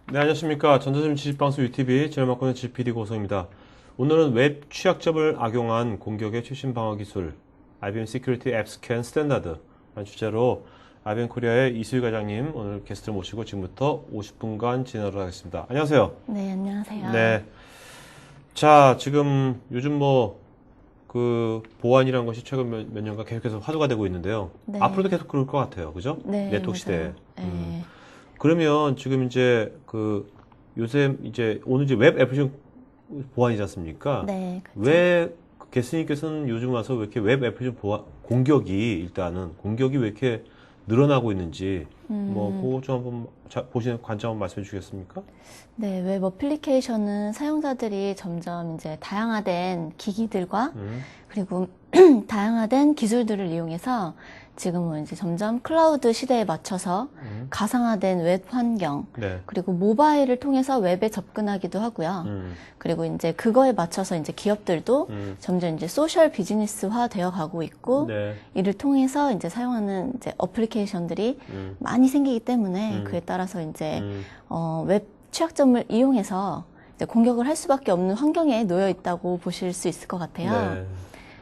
네, 안녕하십니까. 전자점 지식방송 UTV 진행 맡고 있는 GPD 고성입니다. 오늘은 웹 취약점을 악용한 공격의 최신 방어 기술, IBM Security App Scan Standard라는 주제로 IBM 코리아의 이수희 과장님 오늘 게스트를 모시고 지금부터 50분간 진행하도록 하겠습니다. 안녕하세요. 네, 안녕하세요. 네. 자, 지금 요즘 보안이라는 것이 최근 몇 년간 계속해서 화두가 되고 있는데요. 네. 앞으로도 계속 그럴 것 같아요. 그죠? 네, 네트워크 맞아요. 시대에. 네. 그러면 지금 이제 요새 이제 오늘 이제 웹 애플리케이션 보안이지 않습니까? 네, 그렇죠. 왜 게스님께서는 요즘 와서 왜 이렇게 웹 애플리케이션 보안 공격이 왜 이렇게 늘어나고 있는지 그거 좀 한번 보시는 관점 한번 말씀해 주시겠습니까? 네, 웹 어플리케이션은 사용자들이 점점 이제 다양화된 기기들과 그리고 다양화된 기술들을 이용해서 지금은 이제 점점 클라우드 시대에 맞춰서 가상화된 웹 환경, 네. 그리고 모바일을 통해서 웹에 접근하기도 하고요. 그리고 이제 그거에 맞춰서 이제 기업들도 점점 이제 소셜 비즈니스화 되어 가고 있고, 네. 이를 통해서 이제 사용하는 이제 어플리케이션들이 많이 생기기 때문에 그에 따라서 이제 웹 취약점을 이용해서 이제 공격을 할 수밖에 없는 환경에 놓여 있다고 보실 수 있을 것 같아요. 네.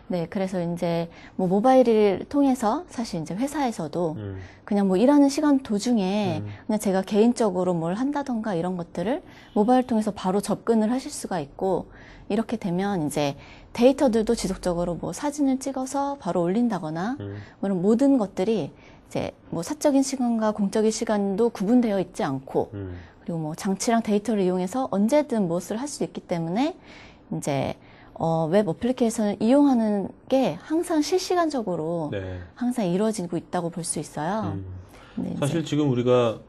네, 그래서 이제 뭐 모바일을 통해서 사실 이제 회사에서도 그냥 뭐 일하는 시간 도중에 그냥 제가 개인적으로 뭘 한다던가 이런 것들을 모바일 통해서 바로 접근을 하실 수가 있고, 이렇게 되면 이제 데이터들도 지속적으로 뭐 사진을 찍어서 바로 올린다거나 이런 모든 것들이 이제 뭐 사적인 시간과 공적인 시간도 구분되어 있지 않고, 그리고 뭐 장치랑 데이터를 이용해서 언제든 무엇을 할 수 있기 때문에 이제 웹 어플리케이션을 이용하는 게 항상 실시간적으로 네. 항상 이루어지고 있다고 볼 수 있어요. 네, 사실 이제, 지금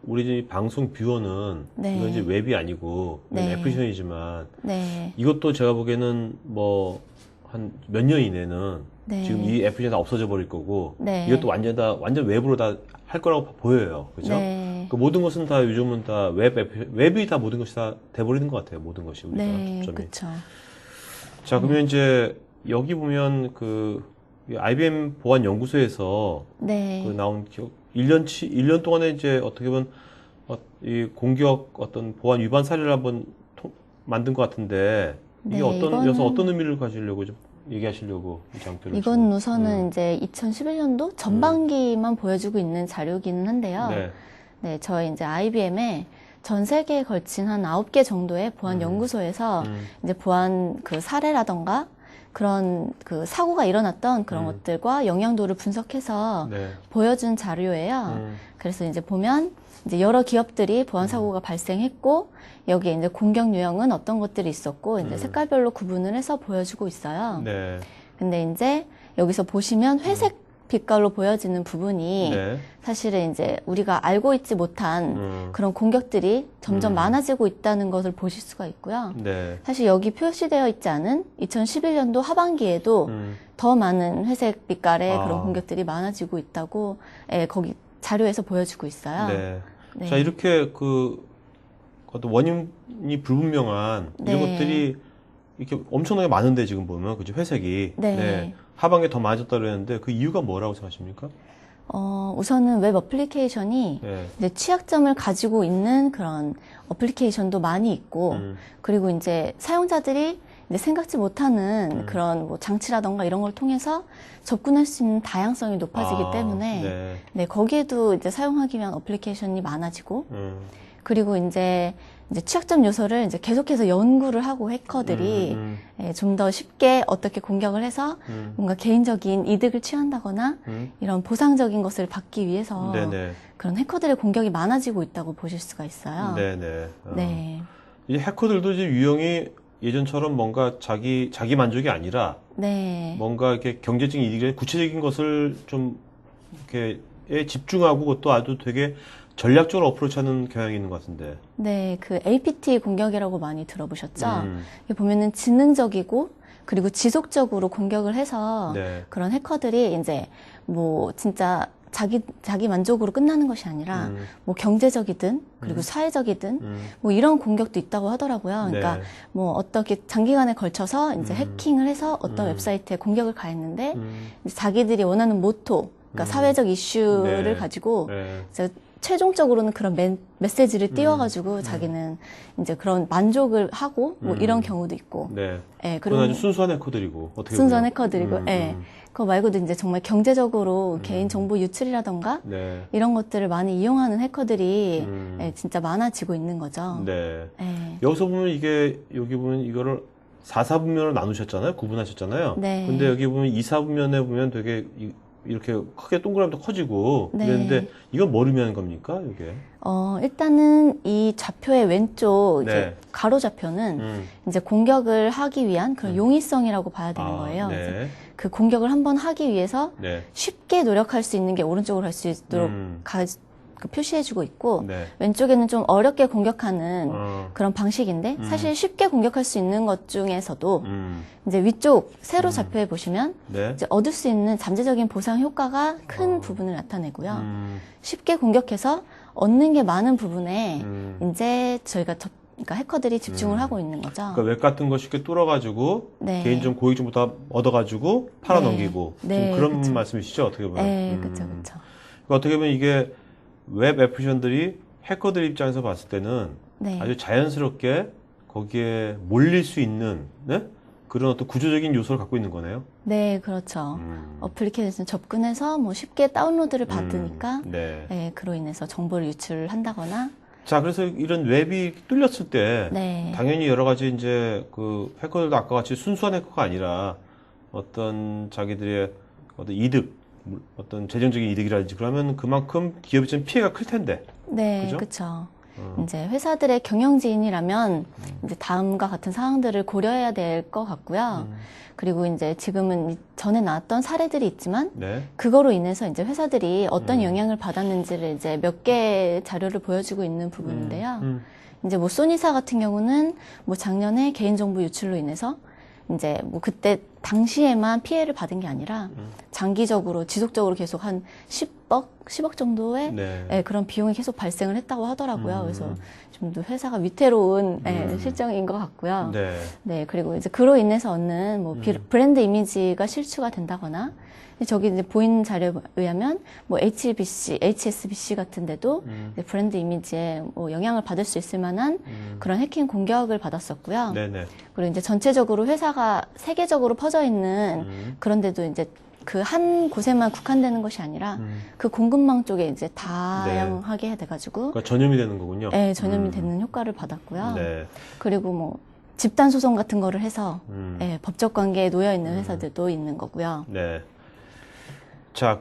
우리 방송 뷰어는 네. 이건 이제 웹이 아니고 네. 애플리케이션이지만 네, 이것도 제가 보기에는 뭐 한 몇 년 이내는 네. 지금 이 애플리케이션 다 없어져 버릴 거고 네. 이것도 완전 웹으로 다 할 거라고 보여요. 그죠? 네. 그 모든 것은 다 요즘은 다 웹이 다 모든 것이 다 돼버리는 것 같아요. 모든 것이 우리가 네, 접점이. 그렇죠. 자, 그러면 이제 여기 보면 이 IBM 보안 연구소에서 네. 나온 1년 동안에 이제 어떻게 보면 이 공격 어떤 보안 위반 사례를 한번 만든 것 같은데 이게 네, 어떤 의미를 가지려고 좀 얘기하시려고 이 장표를 이건 우선은 이제 2011년도 전반기만 보여주고 있는 자료기는 한데요. 네. 네, 저희 이제 IBM에 전 세계에 걸친 한 9개 정도의 보안 연구소에서 이제 보안 그 사례라던가 그런 그 사고가 일어났던 그런 것들과 영향도를 분석해서 네. 보여준 자료예요. 그래서 이제 보면 이제 여러 기업들이 보안 사고가 발생했고, 여기에 이제 공격 유형은 어떤 것들이 있었고, 이제 색깔별로 구분을 해서 보여주고 있어요. 네. 근데 이제 여기서 보시면 회색 빛깔로 보여지는 부분이 네. 사실은 이제 우리가 알고 있지 못한 그런 공격들이 점점 많아지고 있다는 것을 보실 수가 있고요. 네. 사실 여기 표시되어 있지 않은 2011년도 하반기에도 더 많은 회색 빛깔의 그런 공격들이 많아지고 있다고 거기 자료에서 보여주고 있어요. 네. 네. 자, 이렇게 어떤 원인이 불분명한 이런 네. 것들이 이렇게 엄청나게 많은데 지금 보면 그죠? 회색이. 네. 하반기에 더 많아졌다 그랬는데 그 이유가 뭐라고 생각하십니까? 우선은 웹 어플리케이션이 네. 이제 취약점을 가지고 있는 그런 어플리케이션도 많이 있고, 그리고 이제 사용자들이 이제 생각지 못하는 그런 뭐 장치라던가 이런 걸 통해서 접근할 수 있는 다양성이 높아지기 때문에, 네. 네, 거기에도 이제 사용하기 위한 어플리케이션이 많아지고, 그리고 이제 취약점 요소를 이제 계속해서 연구를 하고 해커들이 좀 더 쉽게 어떻게 공격을 해서 뭔가 개인적인 이득을 취한다거나 이런 보상적인 것을 받기 위해서 네네. 그런 해커들의 공격이 많아지고 있다고 보실 수가 있어요. 네네. 네. 이 해커들도 이제 유형이 예전처럼 뭔가 자기 만족이 아니라 네. 뭔가 이렇게 경제적인 이익이 구체적인 것을 좀 이렇게 집중하고 그것도 아주 되게 전략적으로 어프로치하는 경향이 있는 것 같은데. 네, 그 APT 공격이라고 많이 들어보셨죠? 이게 보면은 지능적이고 그리고 지속적으로 공격을 해서 네. 그런 해커들이 이제 뭐 진짜 자기 만족으로 끝나는 것이 아니라 뭐 경제적이든 그리고 사회적이든 뭐 이런 공격도 있다고 하더라고요. 그러니까 네. 뭐 어떻게 장기간에 걸쳐서 이제 해킹을 해서 어떤 웹사이트에 공격을 가했는데 이제 자기들이 원하는 모토, 그러니까 사회적 이슈를 네. 가지고 네. 이제 최종적으로는 그런 메시지를 띄워가지고 자기는 이제 그런 만족을 하고 뭐 이런 경우도 있고. 네. 예, 그건 그리고 아주 순수한 해커들이고 어떻게 순수한 보면. 해커들이고, 예. 그거 말고도 이제 정말 경제적으로 개인 정보 유출이라던가 네. 이런 것들을 많이 이용하는 해커들이 음. 예, 진짜 많아지고 있는 거죠. 네. 예. 여기서 보면 이게 여기 보면 이거를 4, 4분면으로 나누셨잖아요. 구분하셨잖아요. 네. 근데 여기 보면 2, 4분면에 보면 되게 이렇게 크게 동그라미도 커지고 네. 그랬는데 이건 뭘 의미하는 겁니까? 이게? 일단은 이 좌표의 왼쪽 이제 네. 가로 좌표는 이제 공격을 하기 위한 그런 용이성이라고 봐야 되는 아, 거예요. 그래서 네. 그 공격을 한번 하기 위해서 네. 쉽게 노력할 수 있는 게 오른쪽으로 할 수 있도록 그 표시해주고 있고 네. 왼쪽에는 좀 어렵게 공격하는 어. 그런 방식인데 사실 쉽게 공격할 수 있는 것 중에서도 음. 이제 위쪽 세로 좌표에 보시면 네. 이제 얻을 수 있는 잠재적인 보상 효과가 큰 부분을 나타내고요. 음. 쉽게 공격해서 얻는 게 많은 부분에 음. 이제 저희가 그러니까 해커들이 집중을 하고 있는 거죠. 그러니까 웹 같은 거 쉽게 뚫어가지고 네. 개인정 고객정보 다 얻어가지고 팔아넘기고 네. 지금 네, 그런 그쵸. 말씀이시죠? 어떻게 보면. 네, 그렇죠, 그렇죠. 그러니까 어떻게 보면 이게 웹 애플리케이션들이 해커들 입장에서 봤을 때는 네. 아주 자연스럽게 거기에 몰릴 수 있는 네? 그런 어떤 구조적인 요소를 갖고 있는 거네요. 네, 그렇죠. 어플리케이션 접근해서 뭐 쉽게 다운로드를 받으니까 네. 네, 그로 인해서 정보를 유출한다거나 자, 그래서 이런 웹이 뚫렸을 때 네. 당연히 여러 가지 이제 그 해커들도 아까 같이 순수한 해커가 아니라 어떤 자기들의 어떤 이득, 어떤 재정적인 이득이라든지 그러면 그만큼 기업이 좀 피해가 클 텐데. 네, 그죠? 그렇죠. 이제 회사들의 경영진이라면 이제 다음과 같은 사항들을 고려해야 될 것 같고요. 그리고 이제 지금은 전에 나왔던 사례들이 있지만 네. 그거로 인해서 이제 회사들이 어떤 영향을 받았는지를 이제 몇 개 자료를 보여주고 있는 부분인데요. 이제 뭐 소니사 같은 경우는 뭐 작년에 개인정보 유출로 인해서 이제 뭐 그때 당시에만 피해를 받은 게 아니라 장기적으로 지속적으로 계속 한 10억 정도의 네. 예, 그런 비용이 계속 발생을 했다고 하더라고요. 그래서 좀 더 회사가 위태로운 예, 실정인 것 같고요. 네. 네, 그리고 이제 그로 인해서 얻는 뭐 브랜드 이미지가 실추가 된다거나 저기 이제 보이는 자료에 의하면 뭐 HSBC 같은 데도 이제 브랜드 이미지에 뭐 영향을 받을 수 있을 만한 그런 해킹 공격을 받았었고요. 네네. 그리고 이제 전체적으로 회사가 세계적으로 퍼져 있는 그런 데도 이제 그 한 곳에만 국한되는 것이 아니라 그 공급망 쪽에 이제 다양하게 돼가지고 그러니까 전염이 되는 거군요. 네, 전염이 되는 효과를 받았고요. 네. 그리고 뭐 집단 소송 같은 거를 해서 음. 법적 관계에 놓여 있는 회사들도 있는 거고요. 네. 자,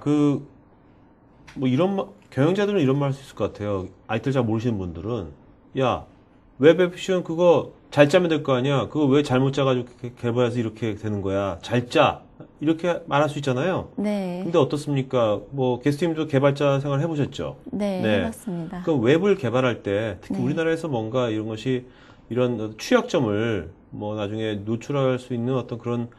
뭐 경영자들은 이런 말 할 수 있을 것 같아요. 아이들 잘 모르시는 분들은. 야, 웹 애플리케이션 그거 잘 짜면 될 거 아니야? 그거 왜 잘못 짜가지고 개발해서 이렇게 되는 거야? 잘 짜. 이렇게 말할 수 있잖아요. 네, 근데 어떻습니까? 뭐, 게스트님도 개발자 생활 해보셨죠? 네, 네. 해봤습니다. 그 웹을 개발할 때 특히 네. 우리나라에서 뭔가 이런 것이 이런 취약점을 뭐 나중에 노출할 수 있는 어떤 그런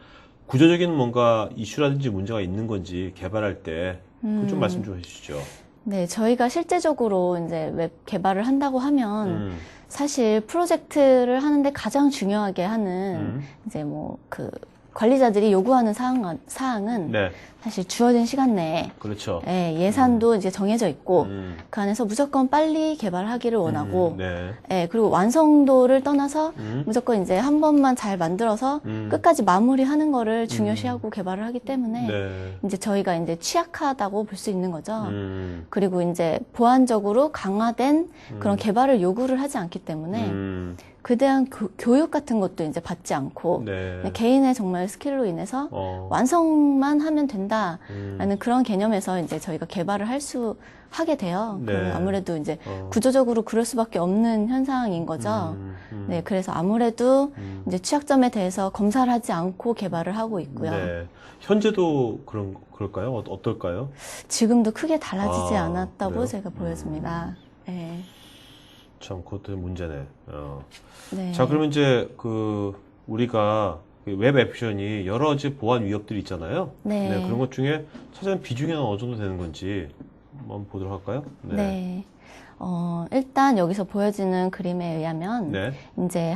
구조적인 뭔가 이슈라든지 문제가 있는 건지 개발할 때 그거 좀 말씀 좀 해주시죠. 네, 저희가 실제적으로 이제 웹 개발을 한다고 하면 음. 사실 프로젝트를 하는데 가장 중요하게 하는 이제 뭐 그 관리자들이 요구하는 사항은 네, 사실 주어진 시간 내에 그렇죠. 예산도 이제 정해져 있고 그 안에서 무조건 빨리 개발하기를 원하고 네, 예, 그리고 완성도를 떠나서 무조건 이제 한 번만 잘 만들어서 끝까지 마무리하는 거를 중요시하고 개발을 하기 때문에 네, 이제 저희가 이제 취약하다고 볼 수 있는 거죠. 음, 그리고 이제 보안적으로 강화된 그런 개발을 요구를 하지 않기 때문에 그에 대한 교육 같은 것도 이제 받지 않고 네, 그냥 개인의 정말 스킬로 인해서 완성만 하면 된다라는 그런 개념에서 이제 저희가 개발을 하게 돼요. 네. 그러면 아무래도 이제 구조적으로 그럴 수밖에 없는 현상인 거죠. 네, 그래서 아무래도 이제 취약점에 대해서 검사를 하지 않고 개발을 하고 있고요. 네. 현재도 그럴까요? 어떨까요? 지금도 크게 달라지지 아, 않았다고 그래요? 제가 보여집니다. 네. 참, 그것도 문제네. 네. 자, 그러면 이제 우리가 웹 애플리케이션이 여러 가지 보안 위협들이 있잖아요. 네. 그런 것 중에 차지하는 비중이 어느 정도 되는 건지 한번 보도록 할까요? 네. 일단 여기서 보여지는 그림에 의하면 네. 이제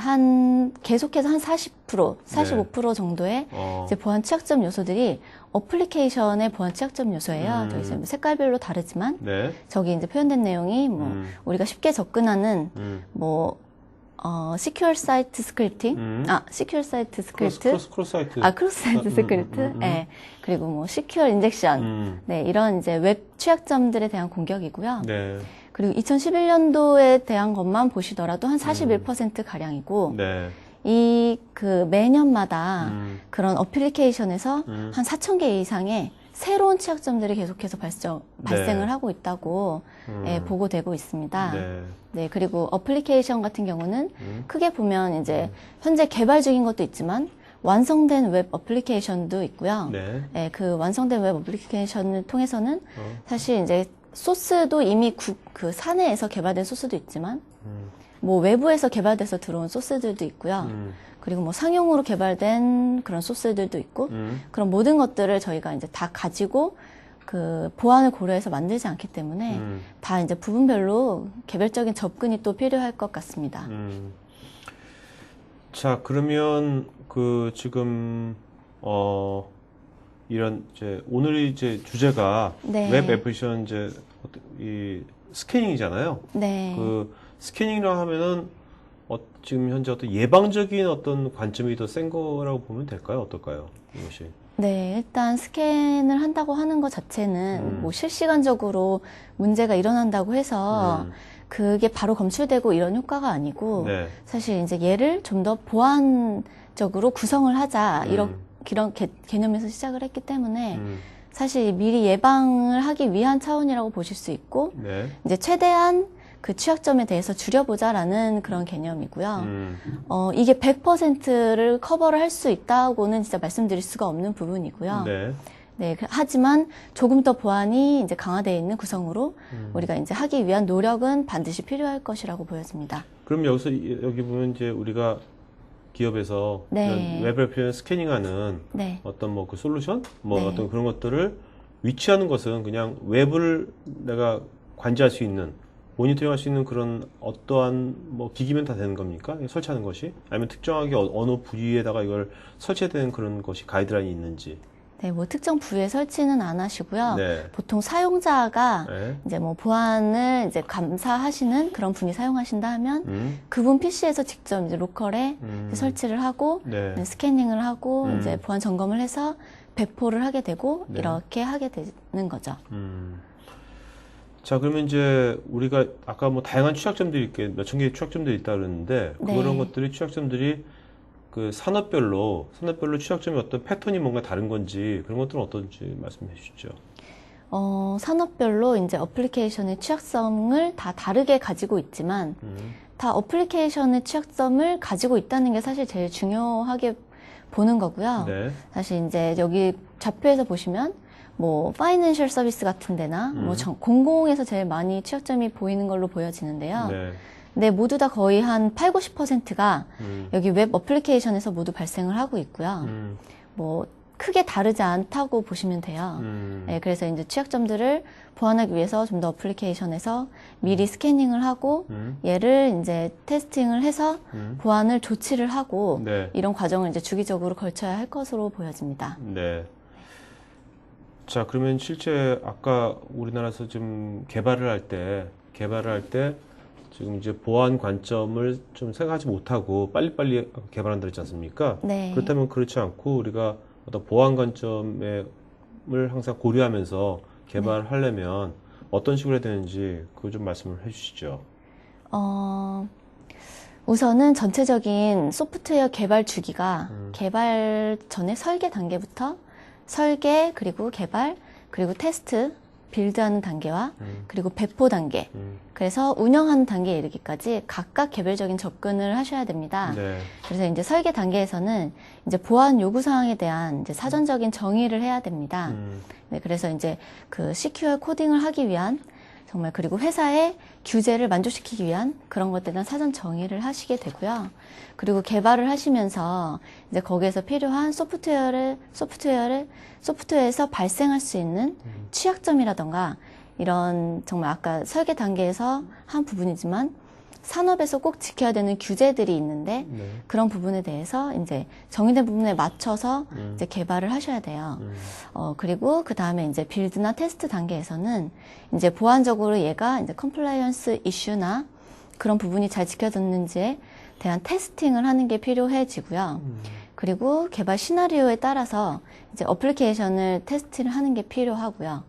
계속해서 한 45% 정도의 이제 보안 취약점 요소들이 어플리케이션의 보안 취약점 요소예요. 저기서 뭐 색깔별로 다르지만 네. 저기 이제 표현된 내용이 뭐 우리가 쉽게 접근하는 뭐 secure site scripting, secure site script, 크로스 사이트. 크로스 사이트 스크립트, 네. 그리고 뭐 secure injection, 네, 이런 이제 웹 취약점들에 대한 공격이고요. 네. 그리고 2011년도에 대한 것만 보시더라도 한 41% 가량이고, 네. 매년마다 그런 어플리케이션에서 한 4,000개 이상의 새로운 취약점들이 계속해서 발생을 하고 있다고 보고되고 있습니다. 네. 네, 그리고 어플리케이션 같은 경우는 크게 보면 이제 현재 개발 중인 것도 있지만 완성된 웹 어플리케이션도 있고요. 네. 네, 그 완성된 웹 어플리케이션을 통해서는 사실 이제 소스도 이미 그 사내에서 개발된 소스도 있지만 뭐 외부에서 개발돼서 들어온 소스들도 있고요. 그리고 뭐 상용으로 개발된 그런 소스들도 있고 그런 모든 것들을 저희가 이제 다 가지고 그 보안을 고려해서 만들지 않기 때문에 다 이제 부분별로 개별적인 접근이 또 필요할 것 같습니다. 자, 그러면 그 지금 이런 이제 오늘 이제 주제가 네. 웹 애플리케이션 이제 이 스캐닝이잖아요. 네. 그 스캐닝이라 하면은 지금 현재 어떤 예방적인 어떤 관점이 더 센 거라고 보면 될까요? 어떨까요? 이것이. 네, 일단 스캔을 한다고 하는 것 자체는 뭐 실시간적으로 문제가 일어난다고 해서 그게 바로 검출되고 이런 효과가 아니고 네. 사실 이제 얘를 좀 더 보안적으로 구성을 하자 이런 개념에서 시작을 했기 때문에 사실 미리 예방을 하기 위한 차원이라고 보실 수 있고 네. 이제 최대한 그 취약점에 대해서 줄여보자라는 그런 개념이고요. 이게 100%를 커버를 할 수 있다고는 진짜 말씀드릴 수가 없는 부분이고요. 네. 네, 하지만 조금 더 보안이 이제 강화되어 있는 구성으로 우리가 이제 하기 위한 노력은 반드시 필요할 것이라고 보여집니다. 그럼 여기 보면 이제 우리가 기업에서 네. 이런 웹 애플리케이션 스캐닝하는 네. 어떤 뭐 그 솔루션, 뭐 네. 어떤 그런 것들을 위치하는 것은 그냥 웹을 내가 관제할 수 있는, 모니터링할 수 있는 그런 어떠한 뭐 기기면 다 되는 겁니까? 설치하는 것이? 아니면 특정하게 어느 부위에다가 이걸 설치해야 되는 그런 것이 가이드라인이 있는지? 네, 뭐 특정 부위에 설치는 안 하시고요. 네. 보통 사용자가 네. 이제 뭐 보안을 이제 감사하시는 그런 분이 사용하신다 하면 그분 PC에서 직접 이제 로컬에 이제 설치를 하고 네. 스캐닝을 하고 이제 보안 점검을 해서 배포를 하게 되고 네. 이렇게 하게 되는 거죠. 자, 그러면 이제 우리가 아까 뭐 다양한 취약점들이 있게 몇천 개의 취약점들이 있다 그랬는데 네. 그런 것들이 취약점들이 그 산업별로 취약점이 어떤 패턴이 뭔가 다른 건지 그런 것들은 어떤지 말씀해 주시죠. 산업별로 이제 어플리케이션의 취약성을 다 다르게 가지고 있지만 다 어플리케이션의 취약점을 가지고 있다는 게 사실 제일 중요하게 보는 거고요. 네. 사실 이제 여기 좌표에서 보시면 뭐 파이낸셜 서비스 같은 데나 뭐 공공에서 제일 많이 취약점이 보이는 걸로 보여지는데요. 네. 네, 모두 다 거의 한 80~90%가 여기 웹 어플리케이션에서 모두 발생을 하고 있고요. 뭐 크게 다르지 않다고 보시면 돼요. 네, 그래서 이제 취약점들을 보완하기 위해서 좀 더 어플리케이션에서 미리 스캐닝을 하고 얘를 이제 테스팅을 해서 보완을 조치를 하고 네. 이런 과정을 이제 주기적으로 걸쳐야 할 것으로 보여집니다. 네. 자, 그러면 실제 아까 우리나라에서 좀 개발을 할 때 지금 이제 보안 관점을 좀 생각하지 못하고 빨리빨리 개발한다 그랬지 않습니까? 네. 그렇다면 그렇지 않고 우리가 어떤 보안 관점을 항상 고려하면서 개발하려면 어떤 식으로 해야 되는지 그거 좀 말씀을 해주시죠. 우선은 전체적인 소프트웨어 개발 주기가 개발 전에 설계 단계부터 설계, 그리고 개발, 그리고 테스트, 빌드하는 단계와 그리고 배포 단계, 그래서 운영하는 단계에 이르기까지 각각 개별적인 접근을 하셔야 됩니다. 네. 그래서 이제 설계 단계에서는 이제 보안 요구 사항에 대한 이제 사전적인 정의를 해야 됩니다. 네, 그래서 이제 그 시큐어 코딩을 하기 위한 정말 그리고 회사의 규제를 만족시키기 위한 그런 것들에 대한 사전 정의를 하시게 되고요. 그리고 개발을 하시면서 이제 거기에서 필요한 소프트웨어에서 발생할 수 있는 취약점이라던가 이런 정말 아까 설계 단계에서 한 부분이지만 산업에서 꼭 지켜야 되는 규제들이 있는데 네. 그런 부분에 대해서 이제 정의된 부분에 맞춰서 이제 개발을 하셔야 돼요. 그리고 그 다음에 이제 빌드나 테스트 단계에서는 이제 보안적으로 얘가 이제 컴플라이언스 이슈나 그런 부분이 잘 지켜졌는지에 대한 테스팅을 하는 게 필요해지고요. 그리고 개발 시나리오에 따라서 이제 어플리케이션을 테스트를 하는 게 필요하고요.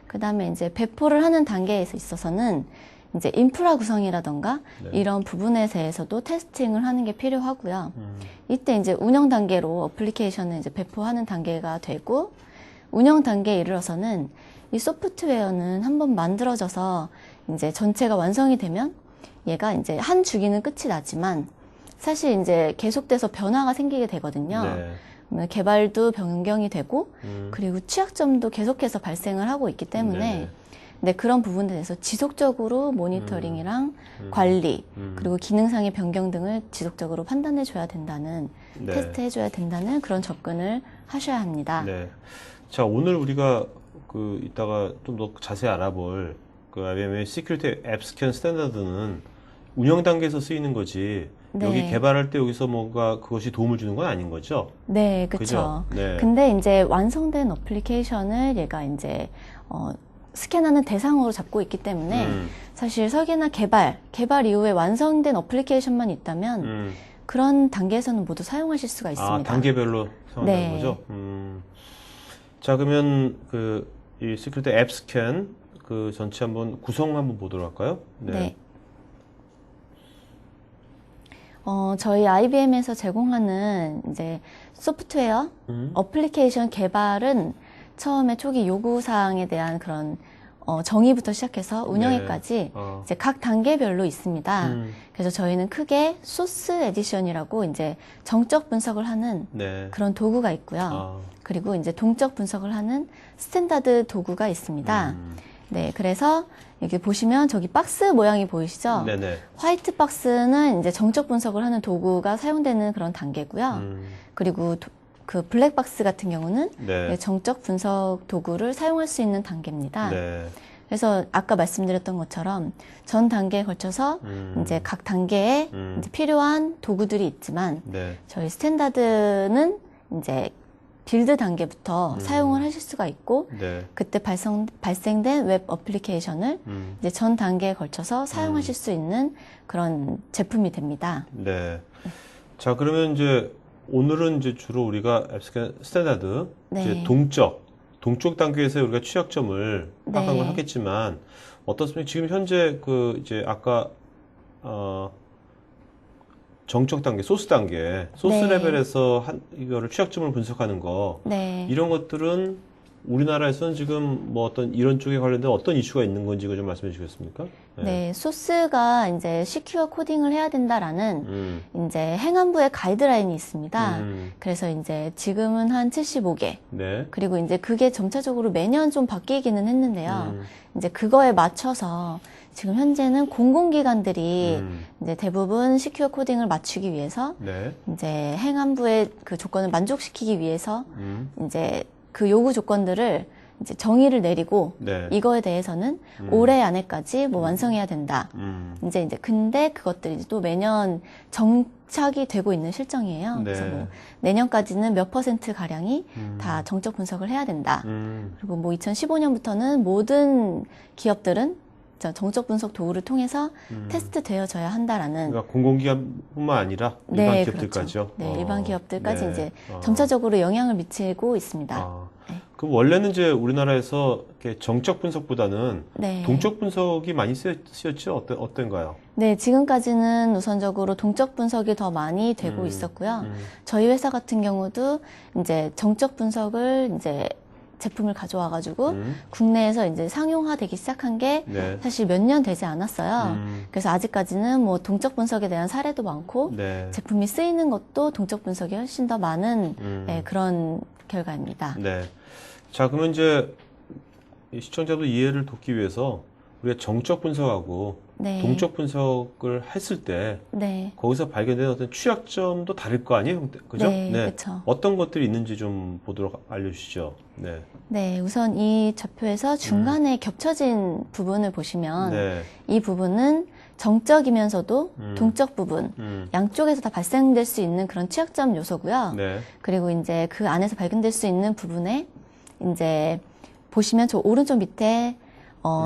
그 다음에 이제 배포를 하는 단계에 있어서는 이제 인프라 구성이라던가 네. 이런 부분에 대해서도 테스팅을 하는 게 필요하고요. 이때 이제 운영 단계로 어플리케이션을 이제 배포하는 단계가 되고 운영 단계에 이르러서는 이 소프트웨어는 한번 만들어져서 이제 전체가 완성이 되면 얘가 이제 한 주기는 끝이 나지만 사실 이제 계속돼서 변화가 생기게 되거든요. 네. 개발도 변경이 되고 그리고 취약점도 계속해서 발생을 하고 있기 때문에 네. 네, 그런 부분에 대해서 지속적으로 모니터링이랑 관리 그리고 기능상의 변경 등을 지속적으로 판단해 줘야 된다는 네. 테스트해 줘야 된다는 그런 접근을 하셔야 합니다. 네. 자, 오늘 우리가 그 이따가 좀 더 자세히 알아볼 그 IBM의 Security App Scan 스탠다드는 운영 단계에서 쓰이는 거지. 네. 여기 개발할 때 여기서 뭔가 그것이 도움을 주는 건 아닌 거죠? 네, 그죠? 그렇죠. 네. 근데 이제 완성된 어플리케이션을 얘가 이제 스캔하는 대상으로 잡고 있기 때문에 사실 설계나 개발 이후에 완성된 어플리케이션만 있다면 그런 단계에서는 모두 사용하실 수가 있습니다. 아, 단계별로 사용한다는 네. 거죠? 자, 그러면 이 시큐리티 앱 스캔 그 전체 한번 구성 한번 보도록 할까요? 네. 저희 IBM에서 제공하는 이제 소프트웨어, 어플리케이션 개발은 처음에 초기 요구사항에 대한 그런 정의부터 시작해서 운영에까지 이제 각 단계별로 있습니다. 그래서 저희는 크게 소스 에디션이라고 이제 정적 분석을 하는 네. 그런 도구가 있고요. 그리고 이제 동적 분석을 하는 스탠다드 도구가 있습니다. 네, 그래서 여기 보시면 저기 박스 모양이 보이시죠? 네네. 화이트 박스는 이제 정적 분석을 하는 도구가 사용되는 그런 단계고요. 그리고 그 블랙 박스 같은 경우는 네. 정적 분석 도구를 사용할 수 있는 단계입니다. 네. 그래서 아까 말씀드렸던 것처럼 전 단계에 걸쳐서 이제 각 단계에 이제 필요한 도구들이 있지만 네. 저희 스탠다드는 이제 빌드 단계부터 사용을 하실 수가 있고 네. 그때 발생된 웹 어플리케이션을 이제 전 단계에 걸쳐서 사용하실 수 있는 그런 제품이 됩니다. 네. 자, 그러면 이제 오늘은 이제 주로 우리가 앱스캔 스탠다드 네. 이제 동쪽 단계에서 우리가 취약점을 파악을 하겠지만 어떻습니까? 지금 현재 그 이제 아까 정적 단계, 소스 네. 레벨에서 이거를 취약점을 분석하는 거 네. 이런 것들은 우리나라에서는 지금 뭐 어떤 이런 쪽에 관련된 어떤 이슈가 있는 건지 좀 말씀해 주시겠습니까? 네, 소스가 이제 시큐어 코딩을 해야 된다라는 이제 행안부의 가이드라인이 있습니다. 그래서 이제 지금은 한 75개. 네. 그리고 이제 그게 점차적으로 매년 좀 바뀌기는 했는데요. 이제 그거에 맞춰서 지금 현재는 공공기관들이 이제 대부분 시큐어 코딩을 맞추기 위해서 네. 이제 행안부의 그 조건을 만족시키기 위해서 이제 그 요구 조건들을 이제 정의를 내리고 네. 이거에 대해서는 올해 안에까지 뭐 완성해야 된다. 이제 근데 그것들이 또 매년 정착이 되고 있는 실정이에요. 네. 그래서 뭐 내년까지는 몇 퍼센트 가량이 다 정적 분석을 해야 된다. 그리고 뭐 2015년부터는 모든 기업들은 정적 분석 도구를 통해서 테스트 되어져야 한다라는. 그러니까 공공기관뿐만 아니라 일반 네, 기업들까지요. 그렇죠. 네, 일반 기업들까지 네. 이제 점차적으로 영향을 미치고 있습니다. 네. 그럼 원래는 이제 우리나라에서 이렇게 정적 분석보다는 네. 동적 분석이 많이 쓰였죠? 어떤가요? 네, 지금까지는 우선적으로 동적 분석이 더 많이 되고 있었고요. 저희 회사 같은 경우도 이제 정적 분석을 이제 제품을 가져와가지고 국내에서 이제 상용화되기 시작한 게 네. 사실 몇 년 되지 않았어요. 그래서 아직까지는 뭐 동적 분석에 대한 사례도 많고 네. 제품이 쓰이는 것도 동적 분석이 훨씬 더 많은 네, 그런 결과입니다. 네. 자, 그러면 이제 이 시청자도 이해를 돕기 위해서 우리가 정적 분석하고 네. 동적 분석을 했을 때 네. 거기서 발견된 어떤 취약점도 다를 거 아니에요? 그죠? 네, 그쵸. 어떤 것들이 있는지 좀 보도록 알려주시죠. 네. 네, 우선 이 좌표에서 중간에 겹쳐진 부분을 보시면 네. 이 부분은 정적이면서도 음. 동적 부분, 양쪽에서 다 발생될 수 있는 그런 취약점 요소고요. 네. 그리고 이제 그 안에서 발견될 수 있는 부분에 이제 보시면 저 오른쪽 밑에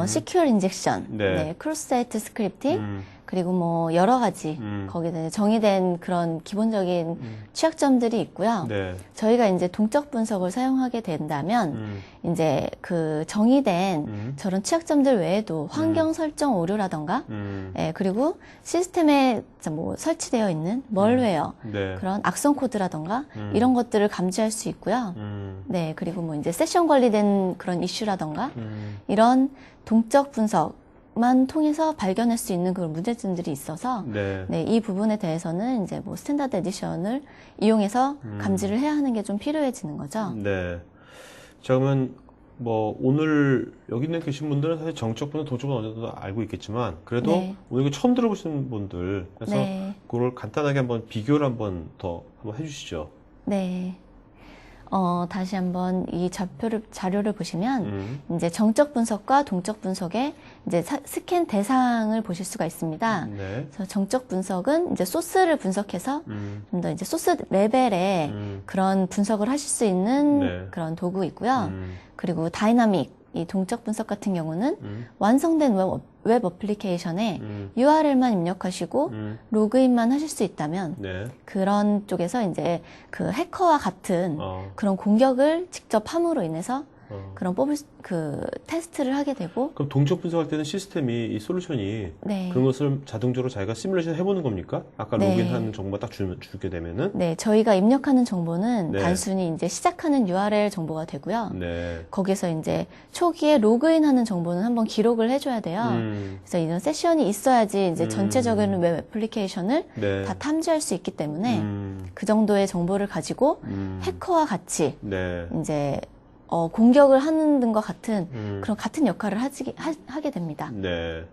secure injection, 네. 크로스-사이트 스크립팅, 음. 그리고 뭐 여러 가지 거기에 정의된 그런 기본적인 취약점들이 있고요. 네. 저희가 이제 동적 분석을 사용하게 된다면 이제 그 정의된 저런 취약점들 외에도 환경 설정 오류라던가 예, 그리고 시스템에 뭐 설치되어 있는 멀웨어 네. 그런 악성 코드라던가 이런 것들을 감지할 수 있고요. 네, 그리고 뭐 이제 세션 관리된 그런 이슈라던가 이런 동적 분석만 통해서 발견할 수 있는 그런 문제점들이 있어서 네. 네, 이 부분에 대해서는 이제 뭐 스탠다드 에디션을 이용해서 감지를 해야 하는 게 좀 필요해지는 거죠. 네. 자, 그러면 뭐 오늘 여기 있는 계신 분들은 사실 정적 분석, 동적 분석 어느 정도 알고 있겠지만 그래도 네. 오늘 이거 처음 들어보시는 분들 그래서 네. 그걸 간단하게 한번 비교를 한번 해주시죠. 네. 다시 한번 이 자료를 보시면 이제 정적 분석과 동적 분석의 이제 스캔 대상을 보실 수가 있습니다. 네. 그래서 정적 분석은 이제 소스를 분석해서 좀 더 이제 소스 레벨의 그런 분석을 하실 수 있는 네. 그런 도구이고요. 그리고 다이나믹 이 동적 분석 같은 경우는 완성된 웹 어플리케이션에 URL만 입력하시고 로그인만 하실 수 있다면 네. 그런 쪽에서 이제 그 해커와 같은 그런 공격을 직접 함으로 인해서 그런 그 테스트를 하게 되고 그럼 동적 분석할 때는 시스템이 이 솔루션이 네. 그런 것을 자동적으로 자기가 시뮬레이션 해보는 겁니까? 아까 네. 로그인하는 정보가 딱 주게 되면은 네, 저희가 입력하는 정보는 네. 단순히 이제 시작하는 URL 정보가 되고요. 네. 거기서 이제 초기에 로그인하는 정보는 한번 기록을 해줘야 돼요. 그래서 이런 세션이 있어야지 이제 전체적인 웹 애플리케이션을 네. 다 탐지할 수 있기 때문에 그 정도의 정보를 가지고 해커와 같이 네. 이제 공격을 하는 등과 같은 그런 같은 역할을 하게 됩니다. 네.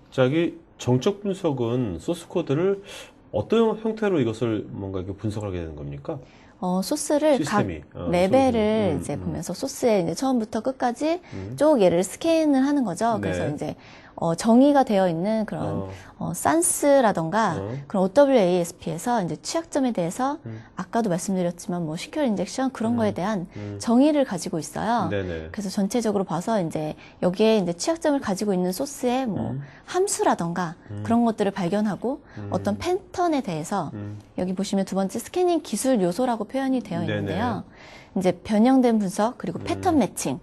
자, 이 정적 분석은 소스 코드를 어떤 형태로 이것을 뭔가 이렇게 분석을 하게 되는 겁니까? 소스를 시스템이. 각 레벨을 소스. 이제 보면서 소스에 이제 처음부터 끝까지 쭉 얘를 스캔을 하는 거죠. 네. 그래서 이제 정의가 되어 있는 그런 산스라던가 그런 OWASP에서 이제 취약점에 대해서 아까도 말씀드렸지만 뭐 시큐어 인젝션 그런 거에 대한 정의를 가지고 있어요. 네네. 그래서 전체적으로 봐서 이제 여기에 이제 취약점을 가지고 있는 소스의 뭐 함수라던가 그런 것들을 발견하고 어떤 패턴에 대해서 여기 보시면 두 번째 스캐닝 기술 요소라고 표현이 되어 있는데요. 이제 변형된 분석 그리고 패턴 매칭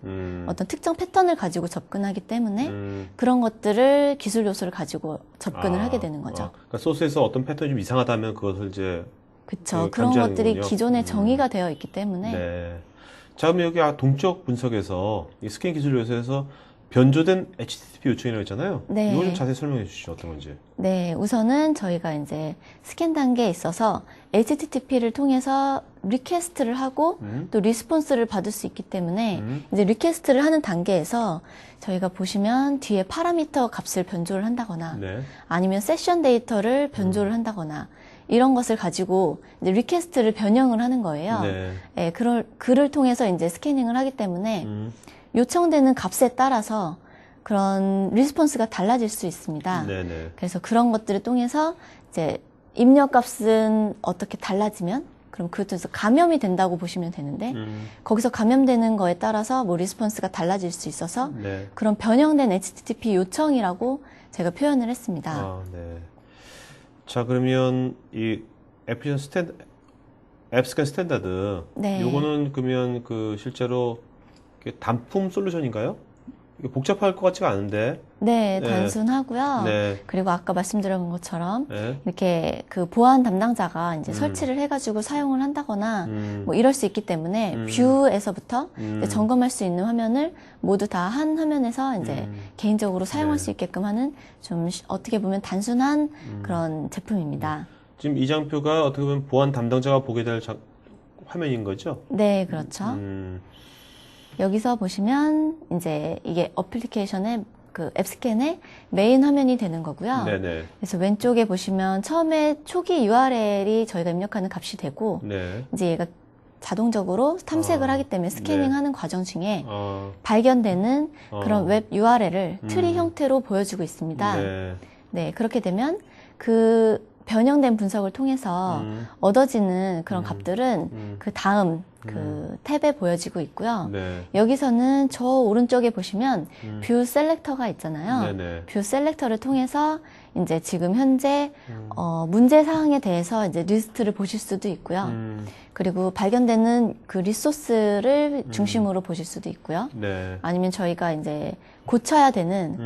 어떤 특정 패턴을 가지고 접근하기 때문에 그런 것들을 기술 요소를 가지고 접근을 하게 되는 거죠. 그러니까 소스에서 어떤 패턴이 좀 이상하다면 그것을 이제 그렇죠. 그 그런 감지하는 것들이 거군요. 기존에 정의가 되어 있기 때문에 네. 자, 그럼 여기 동적 분석에서 이 스캔 기술 요소에서 변조된 HTTP 요청이라고 했잖아요. 네. 이거 좀 자세히 설명해 주시죠. 어떤 건지. 네, 우선은 저희가 이제 스캔 단계에 있어서 HTTP를 통해서 리퀘스트를 하고 또 리스폰스를 받을 수 있기 때문에 이제 리퀘스트를 하는 단계에서 저희가 보시면 뒤에 파라미터 값을 변조를 한다거나 네. 아니면 세션 데이터를 변조를 한다거나 이런 것을 가지고 이제 리퀘스트를 변형을 하는 거예요. 네. 예, 그를 통해서 이제 스캐닝을 하기 때문에 요청되는 값에 따라서 그런 리스폰스가 달라질 수 있습니다. 네네. 그래서 그런 것들을 통해서 이제 입력값은 어떻게 달라지면 그럼 그것에서 감염이 된다고 보시면 되는데 거기서 감염되는 거에 따라서 뭐 리스폰스가 달라질 수 있어서 네. 그런 변형된 HTTP 요청이라고 제가 표현을 했습니다. 아, 네. 자, 그러면 이 앱스캔 스탠다드. 네. 요거는 그러면 그 실제로 이게 단품 솔루션인가요? 이게 복잡할 것 같지가 않은데. 네, 네. 단순하고요. 네. 그리고 아까 말씀드린 것처럼 네. 이렇게 그 보안 담당자가 이제 설치를 해가지고 사용을 한다거나 뭐 이럴 수 있기 때문에 뷰에서부터 이제 점검할 수 있는 화면을 모두 다 한 화면에서 이제 개인적으로 사용할 네. 수 있게끔 하는 좀 어떻게 보면 단순한 그런 제품입니다. 지금 이 장표가 어떻게 보면 보안 담당자가 보게 될 화면인 거죠? 네, 그렇죠. 여기서 보시면 이제 이게 어플리케이션의 그 앱스캔의 메인 화면이 되는 거고요. 네네. 그래서 왼쪽에 보시면 처음에 초기 URL이 저희가 입력하는 값이 되고 네. 이제 얘가 자동적으로 탐색을 아, 하기 때문에 스캐닝하는 과정 중에 발견되는 그런 웹 URL을 트리 형태로 보여주고 있습니다. 네. 네, 그렇게 되면 그 변형된 분석을 통해서 얻어지는 그런 값들은 그 다음 그 탭에 보여지고 있고요. 네. 여기서는 저 오른쪽에 보시면 뷰 셀렉터가 있잖아요. 네네. 뷰 셀렉터를 통해서 이제 지금 현재 문제 사항에 대해서 이제 리스트를 보실 수도 있고요. 그리고 발견되는 그 리소스를 중심으로 보실 수도 있고요. 네. 아니면 저희가 이제 고쳐야 되는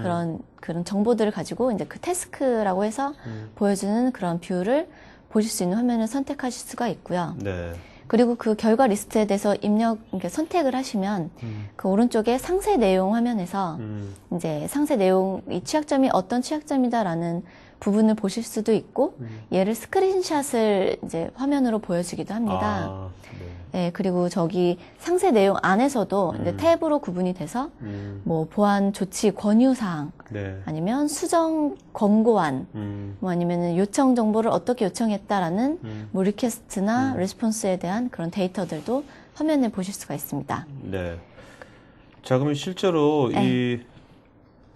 그런 정보들을 가지고 이제 그 태스크라고 해서 보여주는 그런 뷰를 보실 수 있는 화면을 선택하실 수가 있고요. 네. 그리고 그 결과 리스트에 대해서 그러니까 선택을 하시면 그 오른쪽에 상세 내용 화면에서 이제 상세 내용, 이 취약점이 어떤 취약점이다라는 부분을 보실 수도 있고 얘를 스크린샷을 이제 화면으로 보여주기도 합니다. 아, 네. 네, 그리고 저기 상세 내용 안에서도 이제 탭으로 구분이 돼서 뭐 보안 조치 권유 사항 네. 아니면 수정 권고안 뭐 아니면은 요청 정보를 어떻게 요청했다라는 뭐 리퀘스트나 레스폰스에 대한 그런 데이터들도 화면에 보실 수가 있습니다. 네. 자, 그러면 실제로 이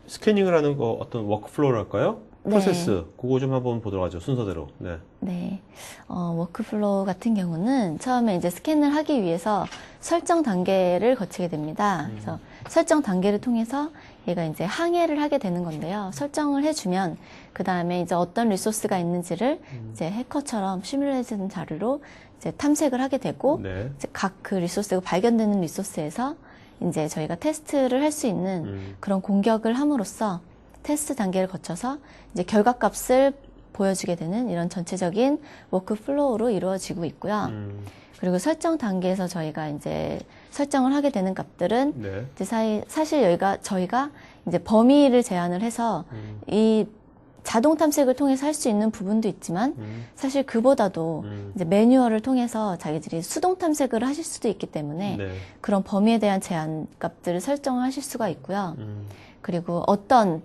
스캐닝을 하는 거 어떤 워크플로우랄까요? 프로세스, 그거 좀 한번 보도록 하죠. 순서대로. 네. 네. 워크플로우 같은 경우는 처음에 이제 스캔을 하기 위해서 설정 단계를 거치게 됩니다. 그래서 설정 단계를 통해서 얘가 이제 항해를 하게 되는 건데요. 설정을 해주면 그 다음에 이제 어떤 리소스가 있는지를 이제 해커처럼 시뮬레이션 자료로 이제 탐색을 하게 되고 네. 각 그 리소스가 발견되는 리소스에서 이제 저희가 테스트를 할 수 있는 그런 공격을 함으로써 테스트 단계를 거쳐서 이제 결과값을 보여주게 되는 이런 전체적인 워크플로우로 이루어지고 있고요. 그리고 설정 단계에서 저희가 이제 설정을 하게 되는 값들은 네. 이제 사실 저희가 이제 범위를 제한을 해서 이 자동 탐색을 통해서 할 수 있는 부분도 있지만 사실 그보다도 이제 매뉴얼을 통해서 자기들이 수동 탐색을 하실 수도 있기 때문에 네. 그런 범위에 대한 제한 값들을 설정하실 수가 있고요. 그리고 어떤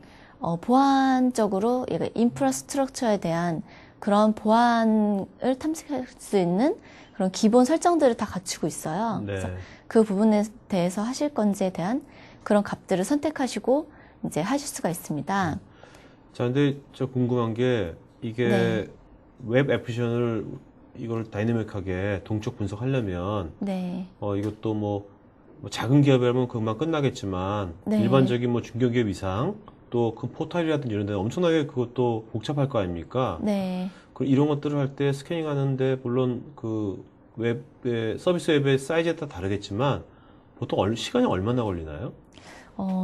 보안적으로 얘가 인프라스트럭처에 대한 그런 보안을 탐색할 수 있는 그런 기본 설정들을 다 갖추고 있어요. 네. 그래서 그 부분에 대해서 하실 건지에 대한 그런 값들을 선택하시고 이제 하실 수가 있습니다. 자, 근데 저 궁금한 게 이게 네. 웹 애플리케이션을 이걸 다이내믹하게 동적 분석하려면 네. 이것도 뭐 작은 기업이라면 그것만 끝나겠지만 네. 일반적인 뭐 중견기업 이상 또 그 포털이라든지 이런 데 엄청나게 그것도 복잡할 거 아닙니까? 네. 이런 것들을 할 때 스캐닝 하는데 물론 그 웹의 서비스 웹의 사이즈에 따라 다르겠지만 보통 시간이 얼마나 걸리나요?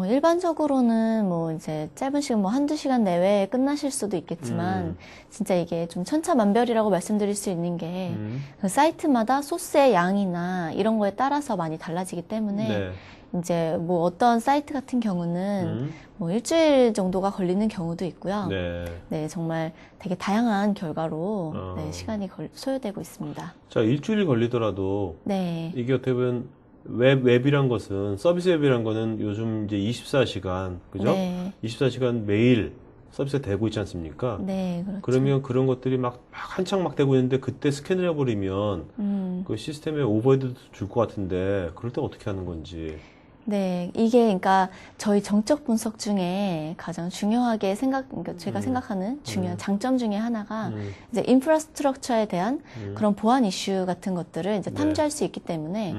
일반적으로는 뭐 이제 짧은 시간 뭐 한두 시간 내외에 끝나실 수도 있겠지만 진짜 이게 좀 천차만별이라고 말씀드릴 수 있는 게 그 사이트마다 소스의 양이나 이런 거에 따라서 많이 달라지기 때문에 네. 이제 뭐 어떤 사이트 같은 경우는 뭐 일주일 정도가 걸리는 경우도 있고요. 네. 네, 정말 되게 다양한 결과로 네, 시간이 소요되고 있습니다. 자, 일주일이 걸리더라도 네. 이게 어떻게 보면 웹이란 것은 서비스 웹이란 거는 요즘 이제 24시간 그죠? 네. 24시간 매일 서비스가 되고 있지 않습니까? 네, 그렇죠. 그러면 그런 것들이 막 한창 막 되고 있는데 그때 스캔을 해버리면 그 시스템에 오버헤드도 줄 것 같은데 그럴 때 어떻게 하는 건지. 네, 이게 그러니까 저희 정적 분석 중에 가장 중요하게 그러니까 제가 생각하는 중요한 장점 중에 하나가 이제 인프라스트럭처에 대한 그런 보안 이슈 같은 것들을 이제 탐지할 수 있기 때문에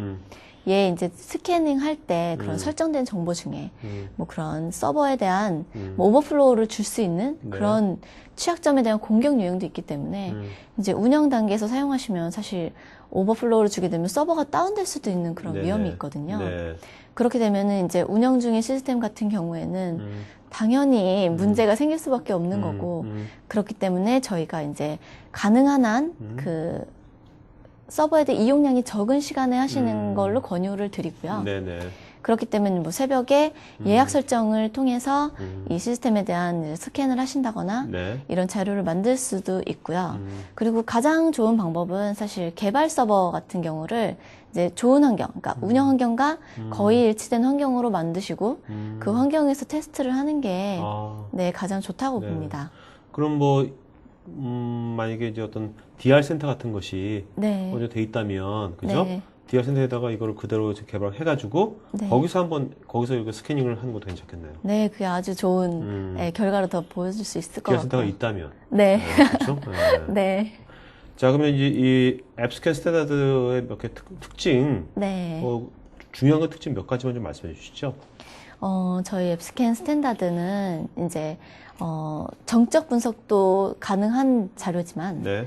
얘 이제 스캐닝 할 때 그런 설정된 정보 중에 뭐 그런 서버에 대한 뭐 오버플로우를 줄 수 있는 네. 그런 취약점에 대한 공격 유형도 있기 때문에 이제 운영 단계에서 사용하시면 사실 오버플로우를 주게 되면 서버가 다운될 수도 있는 그런 네네. 위험이 있거든요. 네. 그렇게 되면은 이제 운영 중인 시스템 같은 경우에는 당연히 문제가 생길 수밖에 없는 거고 그렇기 때문에 저희가 이제 가능한 한 그 서버에 대한 이용량이 적은 시간에 하시는 걸로 권유를 드리고요. 네네. 그렇기 때문에 뭐 새벽에 예약 설정을 통해서 이 시스템에 대한 스캔을 하신다거나 네. 이런 자료를 만들 수도 있고요. 그리고 가장 좋은 방법은 사실 개발 서버 같은 경우를 이제 좋은 환경, 그러니까 운영 환경과 거의 일치된 환경으로 만드시고 그 환경에서 테스트를 하는 게 아, 네, 가장 좋다고 네. 봅니다. 그럼 뭐, 만약에 이제 어떤 DR 센터 같은 것이 네. 먼저 돼 있다면, 그죠? 네. DR 센터에다가 이거를 그대로 이제 개발해가지고, 네. 거기서 이렇게 스캐닝을 하는 것도 괜찮겠네요. 네, 그게 아주 좋은 예, 결과를 더 보여줄 수 있을 것 DR 센터가 같고요. 있다면. 네. 그렇죠? 네. 네. 자, 그러면 이제 이 앱스캔 스탠다드의 몇 개 특징, 네. 중요한 것 특징 몇 가지만 좀 말씀해 주시죠. 저희 앱스캔 스탠다드는 이제, 정적 분석도 가능한 자료지만, 네.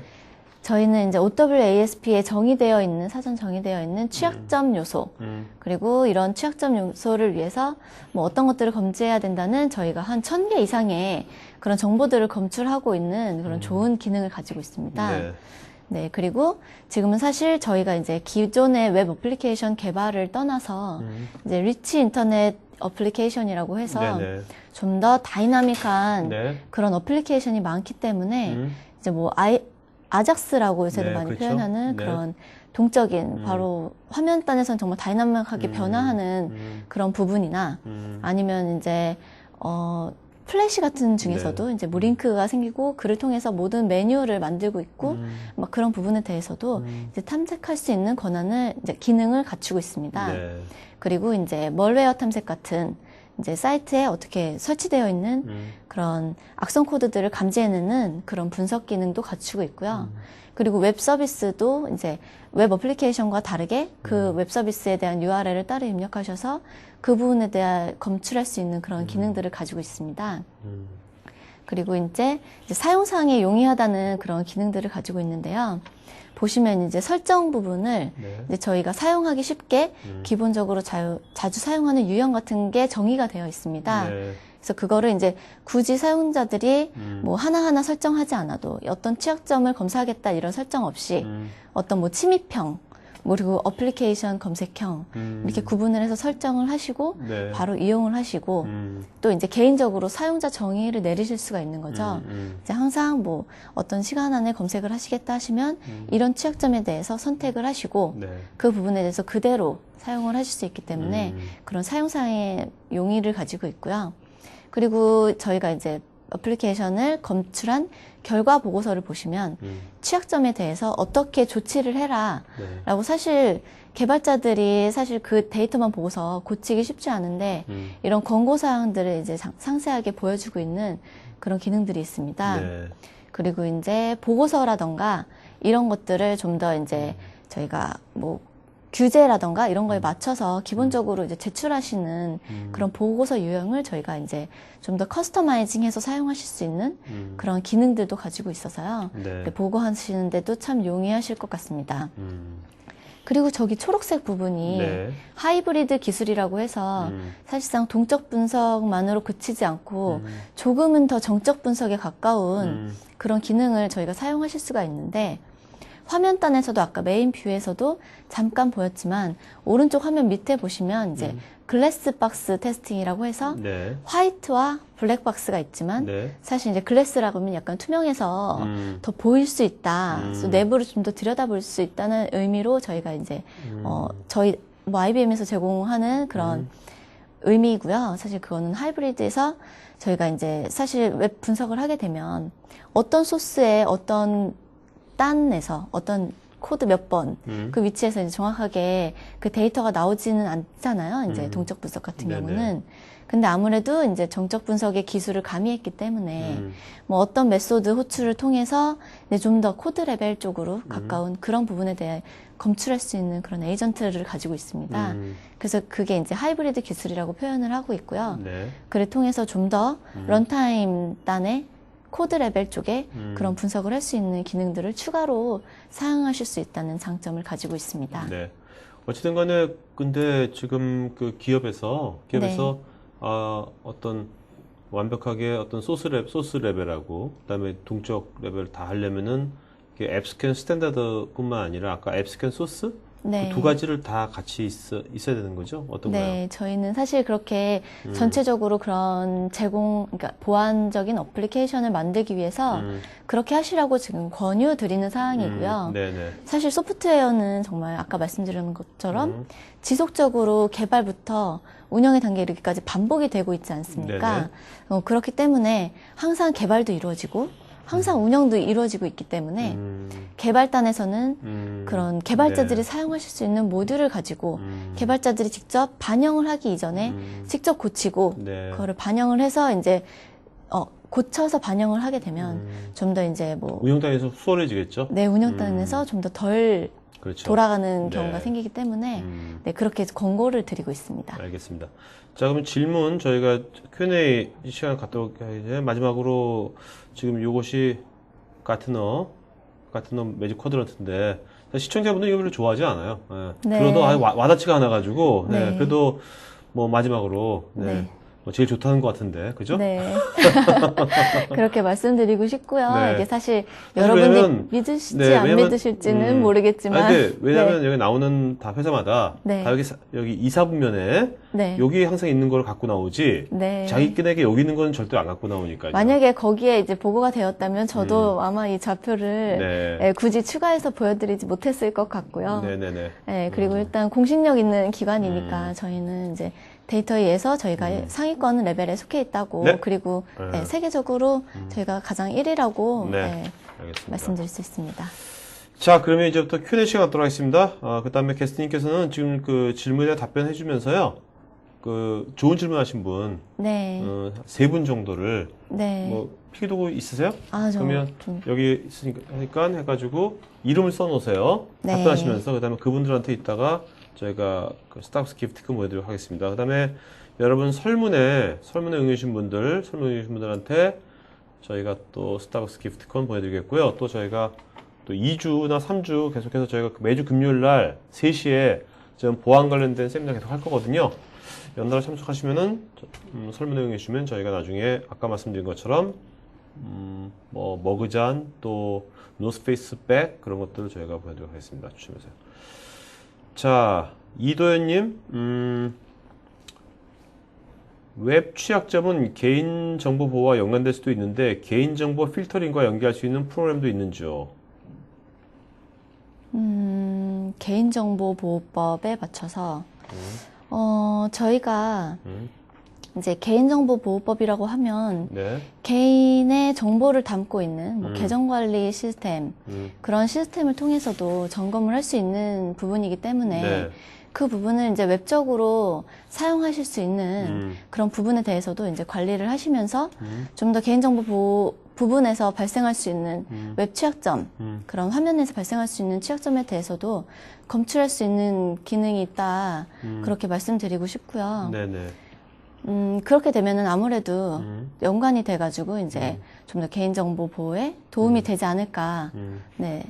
저희는 이제 OWASP에 정의되어 있는, 사전 정의되어 있는 취약점 요소, 그리고 이런 취약점 요소를 위해서 뭐 어떤 것들을 검증해야 된다는 저희가 한 1000개 이상의 그런 정보들을 검출하고 있는 그런 좋은 기능을 가지고 있습니다. 네. 네, 그리고 지금은 사실 저희가 이제 기존의 웹 어플리케이션 개발을 떠나서 이제 리치 인터넷 어플리케이션이라고 해서 네네. 좀 더 다이나믹한 네. 그런 어플리케이션이 많기 때문에 이제 뭐 아작스라고 요새도 네, 많이 그렇죠. 표현하는 네. 그런 동적인 바로 화면단에서는 정말 다이나믹하게 변화하는 그런 부분이나 아니면 이제 플래시 같은 중에서도 이제 뭐 링크가 생기고 그를 통해서 모든 메뉴를 만들고 있고 막 그런 부분에 대해서도 이제 탐색할 수 있는 권한을 이제 기능을 갖추고 있습니다. 네. 그리고 이제 멀웨어 탐색 같은 이제 사이트에 어떻게 설치되어 있는 그런 악성 코드들을 감지해내는 그런 분석 기능도 갖추고 있고요. 그리고 웹 서비스도 이제 웹 어플리케이션과 다르게 그 웹 서비스에 대한 URL을 따로 입력하셔서 그 부분에 대한 검출할 수 있는 그런 기능들을 가지고 있습니다. 그리고 이제 사용상에 용이하다는 그런 기능들을 가지고 있는데요. 보시면 이제 설정 부분을 네. 이제 저희가 사용하기 쉽게 기본적으로 자주 사용하는 유형 같은 게 정의가 되어 있습니다. 네. 그래서 그거를 이제 굳이 사용자들이 뭐 하나하나 설정하지 않아도 어떤 취약점을 검사하겠다 이런 설정 없이 어떤 뭐 침입형, 뭐 그리고 어플리케이션 검색형 이렇게 구분을 해서 설정을 하시고 네. 바로 이용을 하시고 또 이제 개인적으로 사용자 정의를 내리실 수가 있는 거죠. 이제 항상 뭐 어떤 시간 안에 검색을 하시겠다 하시면 이런 취약점에 대해서 선택을 하시고 네. 그 부분에 대해서 그대로 사용을 하실 수 있기 때문에 그런 사용상의 용의를 가지고 있고요. 그리고 저희가 이제 어플리케이션을 검출한 결과 보고서를 보시면 취약점에 대해서 어떻게 조치를 해라 네. 라고 사실 개발자들이 사실 그 데이터만 보고서 고치기 쉽지 않은데 이런 권고사항들을 이제 상세하게 보여주고 있는 그런 기능들이 있습니다. 네. 그리고 이제 보고서라던가 이런 것들을 좀 더 이제 저희가 뭐 규제라던가 이런 거에 맞춰서 기본적으로 이제 제출하시는 그런 보고서 유형을 저희가 이제 좀 더 커스터마이징해서 사용하실 수 있는 그런 기능들도 가지고 있어서요. 네. 보고하시는데도 참 용이하실 것 같습니다. 그리고 저기 초록색 부분이 네. 하이브리드 기술이라고 해서 사실상 동적 분석만으로 그치지 않고 조금은 더 정적 분석에 가까운 그런 기능을 저희가 사용하실 수가 있는데 화면단에서도 아까 메인 뷰에서도 잠깐 보였지만 오른쪽 화면 밑에 보시면 이제 글래스 박스 테스팅이라고 해서 네. 화이트와 블랙 박스가 있지만 네. 사실 이제 글래스라고 하면 약간 투명해서 더 보일 수 있다. 그래서 내부를 좀 더 들여다볼 수 있다는 의미로 저희가 이제 저희 뭐 IBM에서 제공하는 그런 의미이고요. 사실 그거는 하이브리드에서 저희가 이제 사실 웹 분석을 하게 되면 어떤 소스에 어떤 단에서 어떤 코드 몇 번 그 위치에서 이제 정확하게 그 데이터가 나오지는 않잖아요. 이제 동적 분석 같은 네네. 경우는. 근데 아무래도 이제 정적 분석의 기술을 가미했기 때문에 뭐 어떤 메소드 호출을 통해서 좀 더 코드 레벨 쪽으로 가까운 그런 부분에 대해 검출할 수 있는 그런 에이전트를 가지고 있습니다. 그래서 그게 이제 하이브리드 기술이라고 표현을 하고 있고요. 네. 그를 통해서 좀 더 런타임 단의 코드 레벨 쪽에 그런 분석을 할 수 있는 기능들을 추가로 사용하실 수 있다는 장점을 가지고 있습니다. 네. 어쨌든 간에 근데 지금 그 기업에서 네. 어떤 완벽하게 어떤 소스 레벨하고 그다음에 동적 레벨 다 하려면은 이게 앱스캔 스탠다드뿐만 아니라 아까 앱스캔 소스 네. 그 두 가지를 다 같이 있어야 되는 거죠? 어떤가요? 네, 저희는 사실 그렇게 전체적으로 그런 그러니까 보안적인 어플리케이션을 만들기 위해서 그렇게 하시라고 지금 권유 드리는 사항이고요. 네네. 사실 소프트웨어는 정말 아까 말씀드린 것처럼 지속적으로 개발부터 운영의 단계에 이르기까지 반복이 되고 있지 않습니까? 그렇기 때문에 항상 개발도 이루어지고 항상 운영도 이루어지고 있기 때문에 개발단에서는 그런 개발자들이 네. 사용하실 수 있는 모듈을 가지고 개발자들이 직접 반영을 하기 이전에 직접 고치고 네. 그거를 반영을 해서 이제 고쳐서 반영을 하게 되면 좀 더 이제 뭐 운영단에서 수월해지겠죠? 네, 운영단에서 좀 더 덜 그렇죠. 돌아가는 네. 경우가 생기기 때문에 네, 그렇게 권고를 드리고 있습니다. 알겠습니다. 자, 그러면 질문 저희가 Q&A 시간 갖도록 이제 마지막으로 지금 요것이 가트너 매직 쿼드런트인데 시청자분들 이거 별로 좋아하지 않아요. 예. 네. 들어도 아예 와닿지가 않아가지고 네. 그래도 뭐 마지막으로 네. 뭐 제일 좋다는 것 같은데 그죠? 네. 그렇게 말씀드리고 싶고요. 네. 이게 사실 사실 여러분이 왜냐면- 믿으실지 네, 안 왜냐면- 믿으실지는 모르겠지만. 아니, 근데 왜냐면 네. 여기 나오는 다 회사마다 네. 다 여기 이사분면에 네. 여기 항상 있는 걸 갖고 나오지 네. 자기끈에게 여기 있는 건 절대 안 갖고 나오니까요. 만약에 거기에 이제 보고가 되었다면 저도 아마 이 좌표를 네. 굳이 추가해서 보여드리지 못했을 것 같고요. 네네네. 네, 그리고 일단 공신력 있는 기관이니까 저희는 이제 데이터에 의해서 저희가 상위권 레벨에 속해 있다고 네. 그리고 네. 네, 세계적으로 저희가 가장 1위라고 네. 알겠습니다. 말씀드릴 수 있습니다. 자, 그러면 이제부터 Q&A 시간 갖도록 하겠습니다. 그 다음에 게스트님께서는 지금 그 질문에 답변해 주면서요. 그 좋은 질문 하신 분, 네, 세 분 정도를 네. 뭐 필기도구 있으세요? 아, 저 그러면 좀- 여기 있으니까 해가지고 이름을 써놓으세요. 네. 답변하시면서 그다음에 그분들한테 이따가 저희가 그 스타벅스 기프티콘 보내드리도록 하겠습니다. 그다음에 여러분 설문에 응해주신 분들한테 저희가 또 스타벅스 기프티콘 보내드리겠고요. 또 저희가 또 2주나 3주 계속해서 저희가 매주 금요일 날 3시에 지금 보안 관련된 세미나 계속 할 거거든요. 연달아 참석하시면은 설문에 응해주시면 저희가 나중에 아까 말씀드린 것처럼 뭐 머그잔 또 노스페이스 백 그런 것들을 저희가 보내드리도록 하겠습니다. 조심하세요. 자, 이도현님, 웹 취약점은 개인정보 보호와 연관될 수도 있는데 개인정보 필터링과 연계할 수 있는 프로그램도 있는지요? 개인정보보호법에 맞춰서 저희가 이제 개인정보보호법이라고 하면 네. 개인의 정보를 담고 있는 뭐 계정관리 시스템 그런 시스템을 통해서도 점검을 할 수 있는 부분이기 때문에 네. 그 부분을 이제 웹적으로 사용하실 수 있는 그런 부분에 대해서도 이제 관리를 하시면서 좀 더 개인정보 보호 부분에서 발생할 수 있는 웹 취약점, 그런 화면에서 발생할 수 있는 취약점에 대해서도 검출할 수 있는 기능이 있다. 그렇게 말씀드리고 싶고요. 네네. 그렇게 되면은 아무래도 연관이 돼가지고 이제 좀 더 개인정보 보호에 도움이 되지 않을까. 네.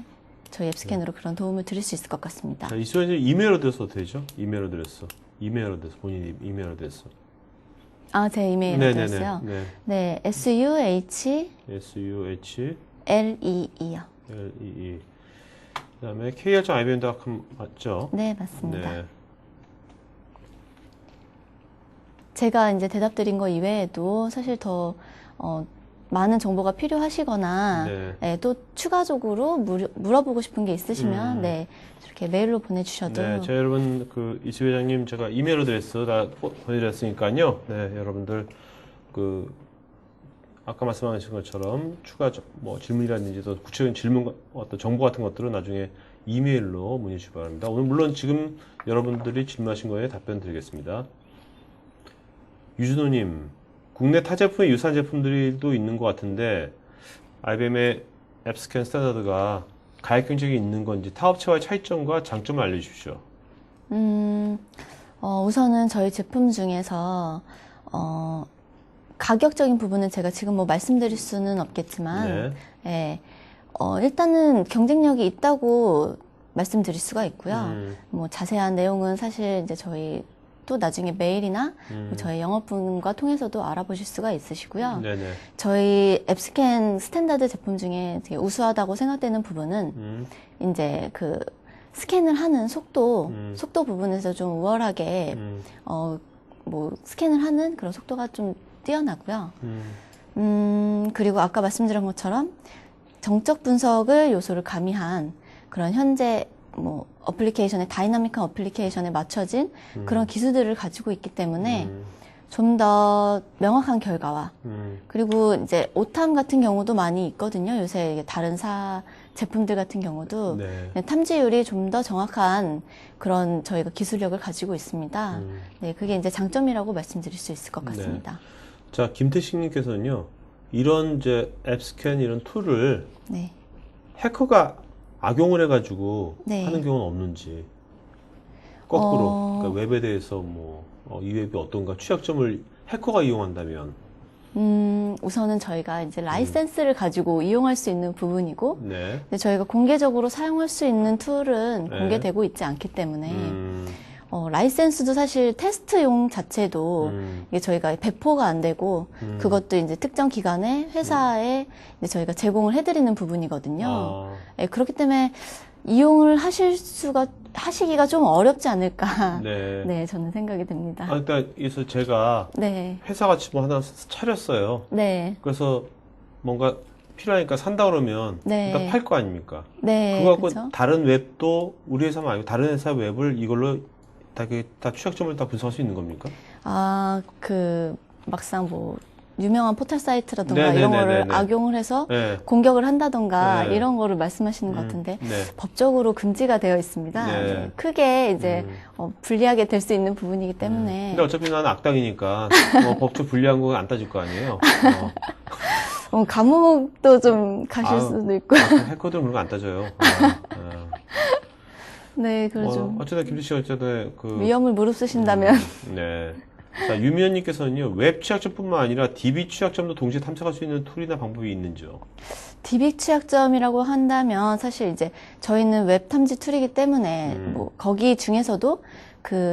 저희 앱스캔으로 그런 도움을 드릴 수 있을 것 같습니다. 자, 이수연님 이메일 어드레스 되죠? 이메일 어드레스. 본인이 이메일 어드레스. 아, 제 이메일 어드레스요? 네. 네, SUHLEE요. SUHLEE. 그 다음에 KR.IBM.com 맞죠? 네, 맞습니다. 네. 제가 이제 대답드린 거 이외에도 사실 더 많은 정보가 필요하시거나 네. 네, 또 추가적으로 물어보고 싶은 게 있으시면 네, 이렇게 메일로 보내주셔도 네, 제가 여러분 그 이수 회장님 제가 이메일 어드레스 다 보내드렸으니까요. 네, 여러분들 그 아까 말씀하신 것처럼 추가 뭐 질문이라든지 또 구체적인 질문 어떤 정보 같은 것들은 나중에 이메일로 문의 주시기 바랍니다. 오늘 물론 지금 여러분들이 질문하신 거에 답변 드리겠습니다. 유준호님, 국내 타 제품의 유사한 제품들도 있는 것 같은데 IBM의 앱스캔 스탠다드가 가격 경쟁이 있는 건지 타 업체와의 차이점과 장점을 알려주십시오. 우선은 저희 제품 중에서 가격적인 부분은 제가 지금 뭐 말씀드릴 수는 없겠지만 예, 일단은 경쟁력이 있다고 말씀드릴 수가 있고요. 뭐 자세한 내용은 사실 이제 저희 또 나중에 메일이나 저희 영업분과 통해서도 알아보실 수가 있으시고요. 네네. 저희 앱스캔 스탠다드 제품 중에 되게 우수하다고 생각되는 부분은 이제 그 스캔을 하는 속도 부분에서 좀 우월하게 뭐 스캔을 하는 그런 속도가 좀 뛰어나고요. 그리고 아까 말씀드린 것처럼 정적 분석을 요소를 가미한 그런 현재 뭐 어플리케이션의 다이나믹한 어플리케이션에 맞춰진 그런 기술들을 가지고 있기 때문에 좀 더 명확한 결과와 그리고 이제 오탐 같은 경우도 많이 있거든요. 요새 다른 제품들 같은 경우도 네. 탐지율이 좀 더 정확한 그런 저희가 기술력을 가지고 있습니다. 네, 그게 이제 장점이라고 말씀드릴 수 있을 것 같습니다. 자, 김태식님께서는요, 이런 이제 앱스캔 이런 툴을 네. 해커가 악용을 해가지고 네. 하는 경우는 없는지. 거꾸로, 그러니까 웹에 대해서 뭐, 이 웹이 어떤가 취약점을 해커가 이용한다면. 우선은 저희가 이제 라이센스를 가지고 이용할 수 있는 부분이고, 네. 근데 저희가 공개적으로 사용할 수 있는 툴은 네. 공개되고 있지 않기 때문에, 라이센스도 사실 테스트용 자체도 이게 저희가 배포가 안 되고, 그것도 이제 특정 기관에 회사에 이제 저희가 제공을 해드리는 부분이거든요. 네, 그렇기 때문에 이용을 하시기가 좀 어렵지 않을까. 네. 네, 저는 생각이 됩니다. 그러니까 그래서 제가 네. 회사 같이 뭐 하나 차렸어요. 네. 그래서 뭔가 필요하니까 산다 그러면 네. 일단 팔 거 아닙니까? 네. 그거 갖고 그쵸? 다른 웹도 우리 회사만 아니고 다른 회사 웹을 이걸로 다 취약점을 다 분석할 수 있는 겁니까? 막상 뭐, 유명한 포털 사이트라던가 네네네네네. 이런 거를 악용을 해서 네. 공격을 한다던가 네. 이런 거를 말씀하시는 것 같은데, 네. 법적으로 금지가 되어 있습니다. 네. 네, 크게 이제 불리하게 될 수 있는 부분이기 때문에. 근데 어차피 나는 악당이니까 법적 불리한 거 안 따질 거 아니에요. 감옥도 좀 가실 아유, 수도 있고. 해커들은 그런 거 안 따져요. 네, 그걸 좀 어쨌든 김지 씨가 어쨌든 위험을 무릅쓰신다면. 네. 자, 유미연님께서는요, 웹 취약점뿐만 아니라 DB 취약점도 동시에 탐색할 수 있는 툴이나 방법이 있는지요? DB 취약점이라고 한다면 사실 이제 저희는 웹 탐지 툴이기 때문에 뭐 거기 중에서도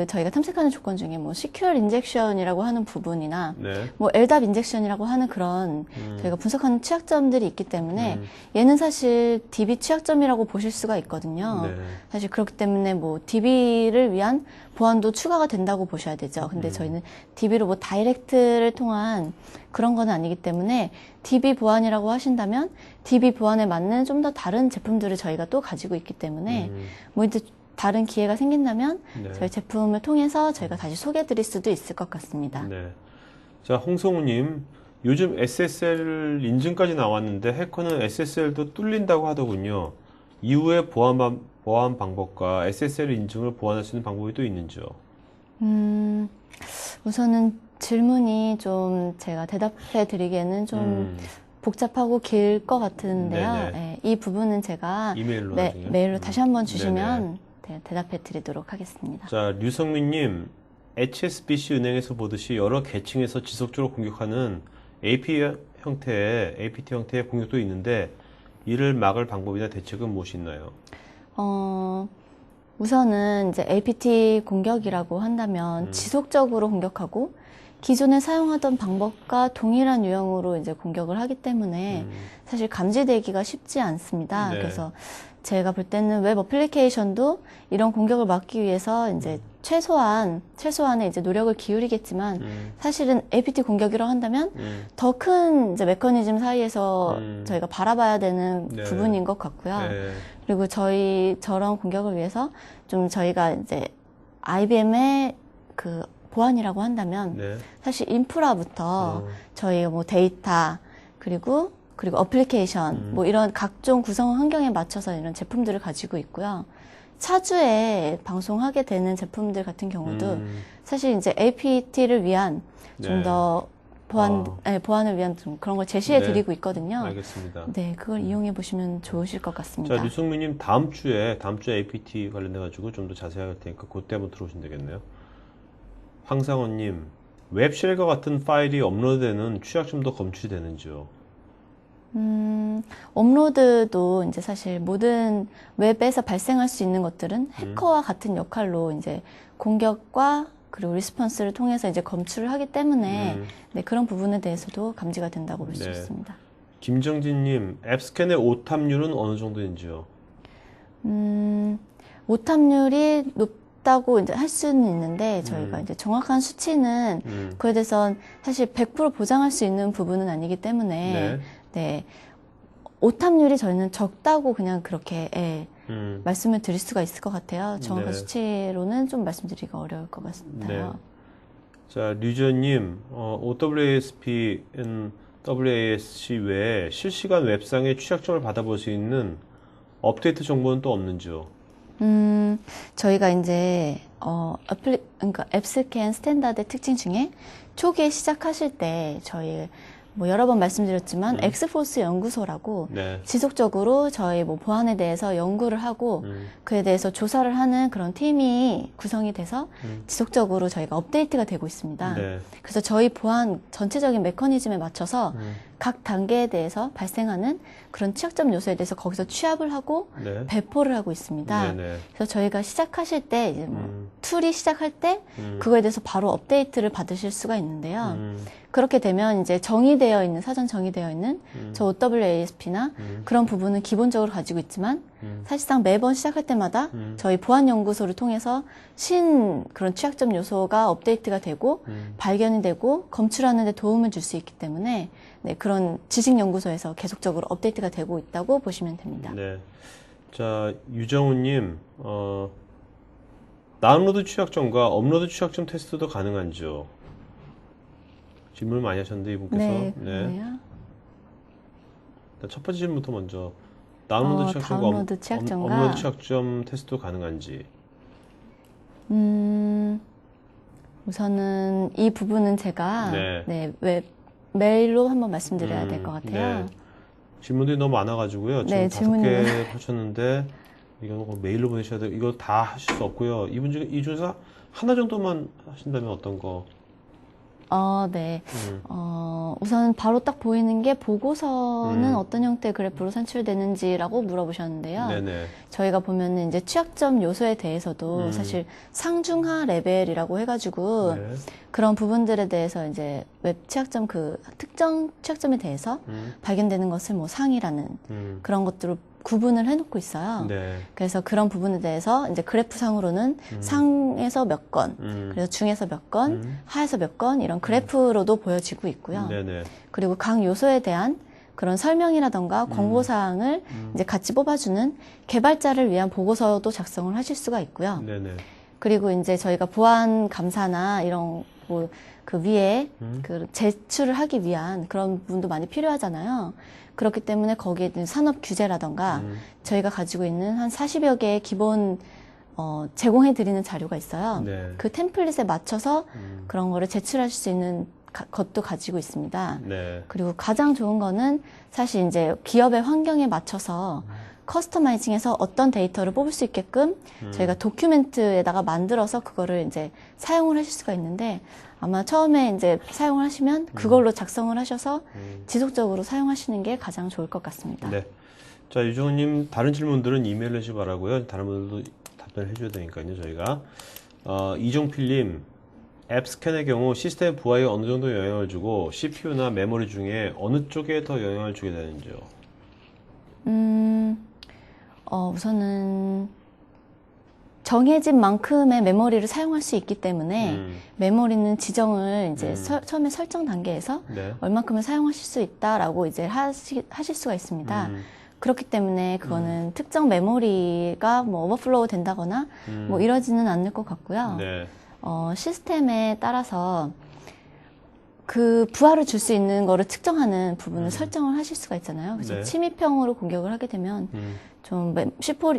저희가 탐색하는 조건 중에 뭐 secure injection이라고 하는 부분이나 네. 뭐 LDAP injection이라고 하는 그런 저희가 분석하는 취약점들이 있기 때문에 얘는 사실 DB 취약점이라고 보실 수가 있거든요. 네. 사실 그렇기 때문에 뭐 DB를 위한 보안도 추가가 된다고 보셔야 되죠. 근데 저희는 DB로 뭐 다이렉트를 통한 그런 건 아니기 때문에 DB 보안이라고 하신다면 DB 보안에 맞는 좀 더 다른 제품들을 저희가 또 가지고 있기 때문에 뭐 이제 다른 기회가 생긴다면 네. 저희 제품을 통해서 저희가 다시 소개해 드릴 수도 있을 것 같습니다. 네. 자, 홍성우님, 요즘 SSL 인증까지 나왔는데 해커는 SSL도 뚫린다고 하더군요. 이후에 보안 방법과 SSL 인증을 보완할 수 있는 방법이 또 있는지요? 우선은 질문이 좀 제가 대답해 드리기에는 좀 복잡하고 길 것 같은데요. 네네. 네, 이 부분은 제가 이메일로 네, 나중에. 메일로 다시 한번 주시면 네네. 네, 대답해 드리도록 하겠습니다. 자, 류성민님, HSBC 은행에서 보듯이 여러 계층에서 지속적으로 공격하는 APT 형태의 공격도 있는데 이를 막을 방법이나 대책은 무엇이 있나요? 우선은 이제 APT 공격이라고 한다면 지속적으로 공격하고 기존에 사용하던 방법과 동일한 유형으로 이제 공격을 하기 때문에 사실 감지되기가 쉽지 않습니다. 네. 그래서 제가 볼 때는 웹 어플리케이션도 이런 공격을 막기 위해서 이제 최소한의 이제 노력을 기울이겠지만 사실은 APT 공격이라고 한다면 더 큰 이제 메커니즘 사이에서 저희가 바라봐야 되는 네. 부분인 것 같고요. 네. 그리고 저런 공격을 위해서 좀 저희가 이제 IBM의 보안이라고 한다면 네. 사실 인프라부터 저희가 뭐 데이터 그리고 어플리케이션 뭐 이런 각종 구성 환경에 맞춰서 이런 제품들을 가지고 있고요. 차주에 방송하게 되는 제품들 같은 경우도 사실 이제 APT를 위한 좀 네. 더 보안을 위한 좀 그런 걸 제시해 드리고 있거든요. 알겠습니다. 네, 그걸 이용해 보시면 좋으실 것 같습니다. 자, 류승민님 다음 주에 APT 관련해가지고 좀 더 자세하게 할 테니까 그때 한번 들어오시면 되겠네요. 황상원님, 웹쉘과 같은 파일이 업로드되는 취약점도 검출이 되는지요? 업로드도 이제 사실 모든 웹에서 발생할 수 있는 것들은 해커와 같은 역할로 이제 공격과 그리고 리스폰스를 통해서 이제 검출을 하기 때문에 네, 그런 부분에 대해서도 감지가 된다고 볼 수 네. 있습니다. 김정진님, 앱스캔의 오탐률은 어느 정도인지요? 오탑률이 높다고 이제 할 수는 있는데 저희가 이제 정확한 수치는 그에 대해선 사실 100% 보장할 수 있는 부분은 아니기 때문에 네. 오탑률이 저희는 적다고 그냥 그렇게 말씀을 드릴 수가 있을 것 같아요. 정확한 수치로는 좀 말씀드리기가 어려울 것 같아요. 자, 류저님, OWASP, WASC 외에 실시간 웹상의 취약점을 받아볼 수 있는 업데이트 정보는 또 없는지요? 저희가 이제, 그러니까 앱스캔 스탠다드 특징 중에 초기에 시작하실 때 저희 뭐 여러 번 말씀드렸지만 엑스포스 연구소라고 지속적으로 저희 뭐 보안에 대해서 연구를 하고 그에 대해서 조사를 하는 그런 팀이 구성이 돼서 지속적으로 저희가 업데이트가 되고 있습니다. 그래서 저희 보안 전체적인 메커니즘에 맞춰서 각 단계에 대해서 발생하는 그런 취약점 요소에 대해서 거기서 취합을 하고 배포를 하고 있습니다. 그래서 저희가 시작하실 때 이제 뭐 툴이 시작할 때 그거에 대해서 바로 업데이트를 받으실 수가 있는데요. 그렇게 되면 이제 정의되어 있는, 사전 정의되어 있는 저 OWASP나 그런 부분은 기본적으로 가지고 있지만 사실상 매번 시작할 때마다 저희 보안연구소를 통해서 그런 취약점 요소가 업데이트가 되고 발견이 되고 검출하는 데 도움을 줄 수 있기 때문에 네, 그런 지식연구소에서 계속적으로 업데이트가 되고 있다고 보시면 됩니다. 네. 자, 유정우님, 다운로드 취약점과 업로드 취약점 테스트도 가능한지요? 질문을 많이 하셨는데 이분께서. 네, 그래요. 첫 번째 질문부터 먼저. 다운로드 취약점과 다운로드 취약점과 업로드 취약점 테스트도 가능한지. 우선은 이 부분은 제가 메일로 한번 말씀드려야 될 것 같아요. 질문들이 너무 많아가지고요. 지금 5개 하셨는데 이건 메일로 보내셔야 돼요. 이거 다 하실 수 없고요. 이 중에서 하나 정도만 하신다면 어떤 거? 네. 우선 바로 딱 보이는 게 보고서는 어떤 형태의 그래프로 산출되는지라고 물어보셨는데요. 저희가 보면은 이제 취약점 요소에 대해서도 사실 상중하 레벨이라고 해가지고 그런 부분들에 대해서 이제 웹 취약점 특정 취약점에 대해서 발견되는 것을 뭐 상이라는 그런 것들을 구분을 해놓고 있어요. 그래서 그런 부분에 대해서 이제 그래프상으로는 상에서 몇 건, 그래서 중에서 몇 건, 하에서 몇 건 이런 그래프로도 보여지고 있고요. 그리고 각 요소에 대한 그런 설명이라던가 권고사항을 이제 같이 뽑아주는 개발자를 위한 보고서도 작성을 하실 수가 있고요. 그리고 이제 저희가 보안 감사나 이런 뭐 그 위에 그 제출을 하기 위한 그런 부분도 많이 필요하잖아요. 그렇기 때문에 거기에 있는 산업 규제라던가 저희가 가지고 있는 한 40여 개의 기본 제공해 드리는 자료가 있어요. 그 템플릿에 맞춰서 그런 거를 제출하실 수 있는 것도 가지고 있습니다. 그리고 가장 좋은 거는 사실 이제 기업의 환경에 맞춰서 커스터마이징해서 어떤 데이터를 뽑을 수 있게끔 저희가 도큐멘트에다가 만들어서 그거를 이제 사용을 하실 수가 있는데 아마 처음에 이제 사용을 하시면 그걸로 작성을 하셔서 지속적으로 사용하시는 게 가장 좋을 것 같습니다. 자, 유정우님 다른 질문들은 이메일로 해주시 바라고요. 다른 분들도 답변을 해줘야 되니까요, 저희가. 이종필님, 앱 스캔의 경우 시스템 부하에 어느 정도 영향을 주고 CPU나 메모리 중에 어느 쪽에 더 영향을 주게 되는지요? 우선은 정해진 만큼의 메모리를 사용할 수 있기 때문에 메모리는 지정을 이제 처음에 설정 단계에서 얼만큼을 사용하실 수 있다라고 이제 하실 수가 있습니다. 그렇기 때문에 그거는 특정 메모리가 뭐 오버플로우 된다거나 뭐 이러지는 않을 것 같고요. 시스템에 따라서 그 부하를 줄 수 있는 거를 측정하는 부분을 설정을 하실 수가 있잖아요. 그래서 침입형으로 공격을 하게 되면 좀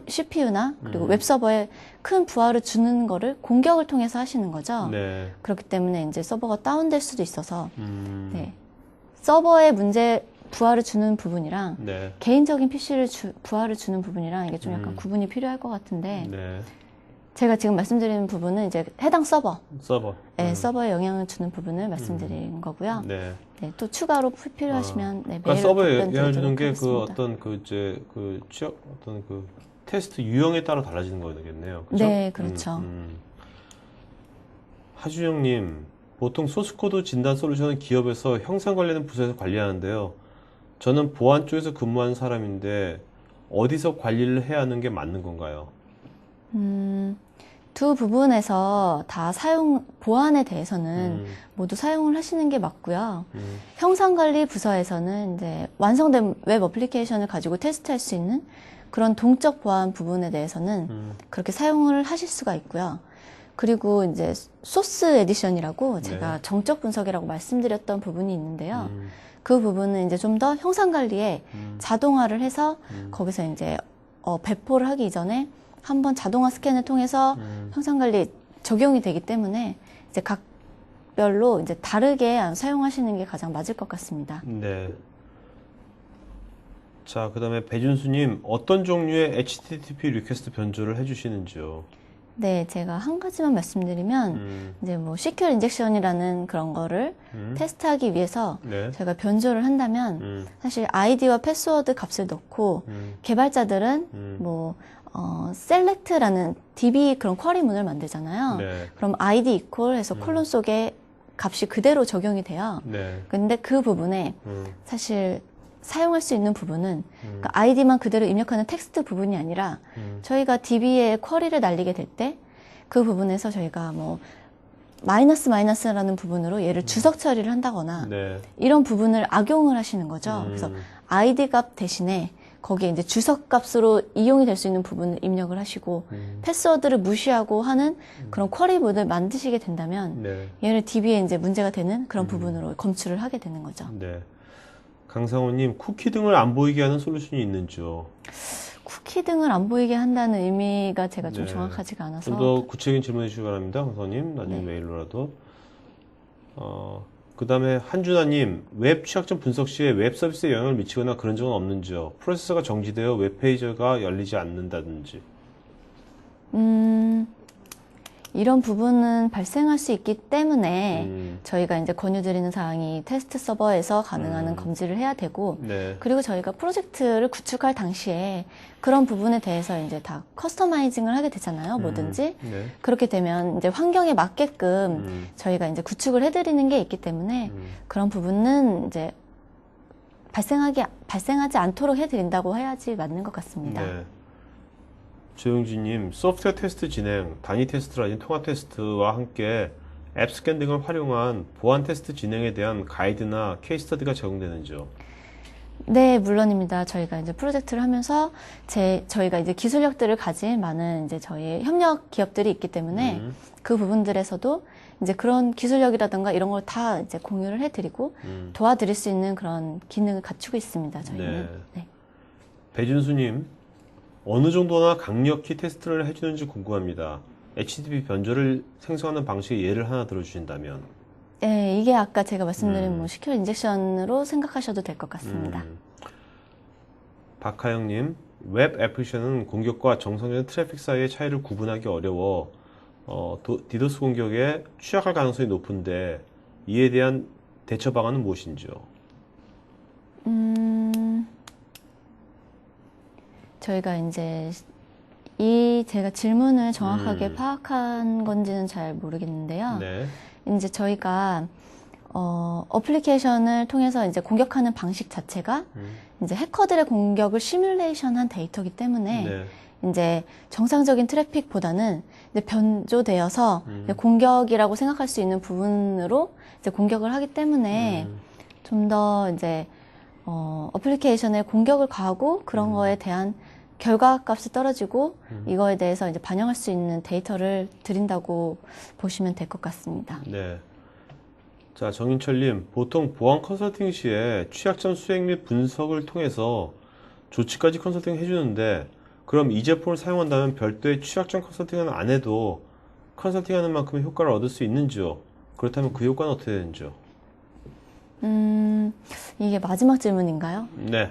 CPU나 그리고 웹서버에 큰 부하를 주는 거를 공격을 통해서 하시는 거죠. 그렇기 때문에 이제 서버가 다운될 수도 있어서 서버에 부하를 주는 부분이랑 개인적인 PC를 부하를 주는 부분이랑 이게 좀 약간 구분이 필요할 것 같은데 제가 지금 말씀드리는 부분은 이제 해당 서버에 영향을 주는 부분을 말씀드린 거고요. 또 추가로 필요하시면 메일로 서버에 영향을 주는 게 그 어떤 어떤 그 테스트 유형에 따라 달라지는 거겠네요. 그렇죠? 네, 그렇죠. 하준영님, 보통 소스코드 진단 솔루션은 기업에서 형상 관리하는 부서에서 관리하는데요. 저는 보안 쪽에서 근무하는 사람인데 어디서 관리를 해야 하는 게 맞는 건가요? 두 부분에서 다 보안에 대해서는 모두 사용을 하시는 게 맞고요. 형상관리 부서에서는 이제 완성된 웹 어플리케이션을 가지고 테스트할 수 있는 그런 동적 보안 부분에 대해서는 그렇게 사용을 하실 수가 있고요. 그리고 이제 소스 에디션이라고 제가 정적 분석이라고 말씀드렸던 부분이 있는데요. 그 부분은 이제 좀 더 형상관리에 자동화를 해서 거기서 이제 배포를 하기 이전에 한번 자동화 스캔을 통해서 형상관리 적용이 되기 때문에 이제 각별로 이제 다르게 사용하시는 게 가장 맞을 것 같습니다. 네. 자, 그 다음에 배준수님, 어떤 종류의 HTTP 리퀘스트 변조를 해주시는지요? 네, 제가 한 가지만 말씀드리면 이제 뭐 시큐어 인젝션이라는 그런 거를 테스트하기 위해서 네. 저희가 변조를 한다면 사실 아이디와 패스워드 값을 넣고 개발자들은 뭐 select라는 DB 그런 쿼리문을 만들잖아요. 네. 그럼 ID 이퀄 해서 콜론 속에 값이 그대로 적용이 돼요. 네. 근데 그 부분에 사실 사용할 수 있는 부분은 그러니까 아이디만 그대로 입력하는 텍스트 부분이 아니라 저희가 DB에 쿼리를 날리게 될 때 그 부분에서 저희가 뭐 마이너스라는 부분으로 얘를 주석 처리를 한다거나 네. 이런 부분을 악용을 하시는 거죠. 그래서 아이디 값 대신에 거기에 이제 주석 값으로 이용이 될 수 있는 부분을 입력을 하시고 패스워드를 무시하고 하는 그런 쿼리문을 만드시게 된다면 네. 얘를 DB에 이제 문제가 되는 그런 부분으로 검출을 하게 되는 거죠. 네. 강상호님, 쿠키 등을 안 보이게 하는 솔루션이 있는지요? 쿠키 등을 안 보이게 한다는 의미가 제가 좀 네. 정확하지가 않아서 좀 더 구체적인 질문해 주시기 바랍니다, 강상호님. 나중에 네. 메일로라도. 그 다음에 한준하님, 웹 취약점 분석 시에 웹 서비스에 영향을 미치거나 그런 적은 없는지요? 프로세서가 정지되어 웹 페이지가 열리지 않는다든지. 이런 부분은 발생할 수 있기 때문에 저희가 이제 권유드리는 사항이 테스트 서버에서 가능한 검지를 해야 되고 네. 그리고 저희가 프로젝트를 구축할 당시에 그런 부분에 대해서 이제 다 커스터마이징을 하게 되잖아요, 뭐든지. 네. 그렇게 되면 이제 환경에 맞게끔 저희가 이제 구축을 해드리는 게 있기 때문에 그런 부분은 이제 발생하지 않도록 해드린다고 해야지 맞는 것 같습니다. 네. 조용진님, 소프트웨어 테스트 진행, 단위 테스트라든지 통합 테스트와 함께 앱 스캔 등을 활용한 보안 테스트 진행에 대한 가이드나 케이스 스터디가 제공되는지요? 네, 물론입니다. 저희가 이제 프로젝트를 하면서 저희가 이제 기술력들을 가진 많은 이제 저희 협력 기업들이 있기 때문에 그 부분들에서도 이제 그런 기술력이라든가 이런 걸 다 이제 공유를 해드리고 도와드릴 수 있는 그런 기능을 갖추고 있습니다. 저희는. 네. 배준수님, 어느 정도나 강력히 테스트를 해주는지 궁금합니다. HTTP 변조를 생성하는 방식의 예를 하나 들어주신다면. 네, 이게 아까 제가 말씀드린 뭐 시큐어 인젝션으로 생각하셔도 될 것 같습니다. 박하영님, 웹 애플리케이션은 공격과 정상적인 트래픽 사이의 차이를 구분하기 어려워 디도스 공격에 취약할 가능성이 높은데 이에 대한 대처 방안은 무엇인지요? 저희가 이제 제가 질문을 정확하게 파악한 건지는 잘 모르겠는데요. 네. 이제 저희가 어플리케이션을 통해서 이제 공격하는 방식 자체가 이제 해커들의 공격을 시뮬레이션한 데이터이기 때문에 네. 이제 정상적인 트래픽보다는 이제 변조되어서 이제 공격이라고 생각할 수 있는 부분으로 이제 공격을 하기 때문에 좀 더 이제 어플리케이션에 공격을 가하고 그런 거에 대한 결과값이 떨어지고 이거에 대해서 이제 반영할 수 있는 데이터를 드린다고 보시면 될 것 같습니다. 네. 자, 정인철님, 보통 보안 컨설팅 시에 취약점 수행 및 분석을 통해서 조치까지 컨설팅 해주는데, 그럼 이 제품을 사용한다면 별도의 취약점 컨설팅은 안 해도 컨설팅하는 만큼의 효과를 얻을 수 있는지요? 그렇다면 그 효과는 어떻게 되는지요? 이게 마지막 질문인가요? 네.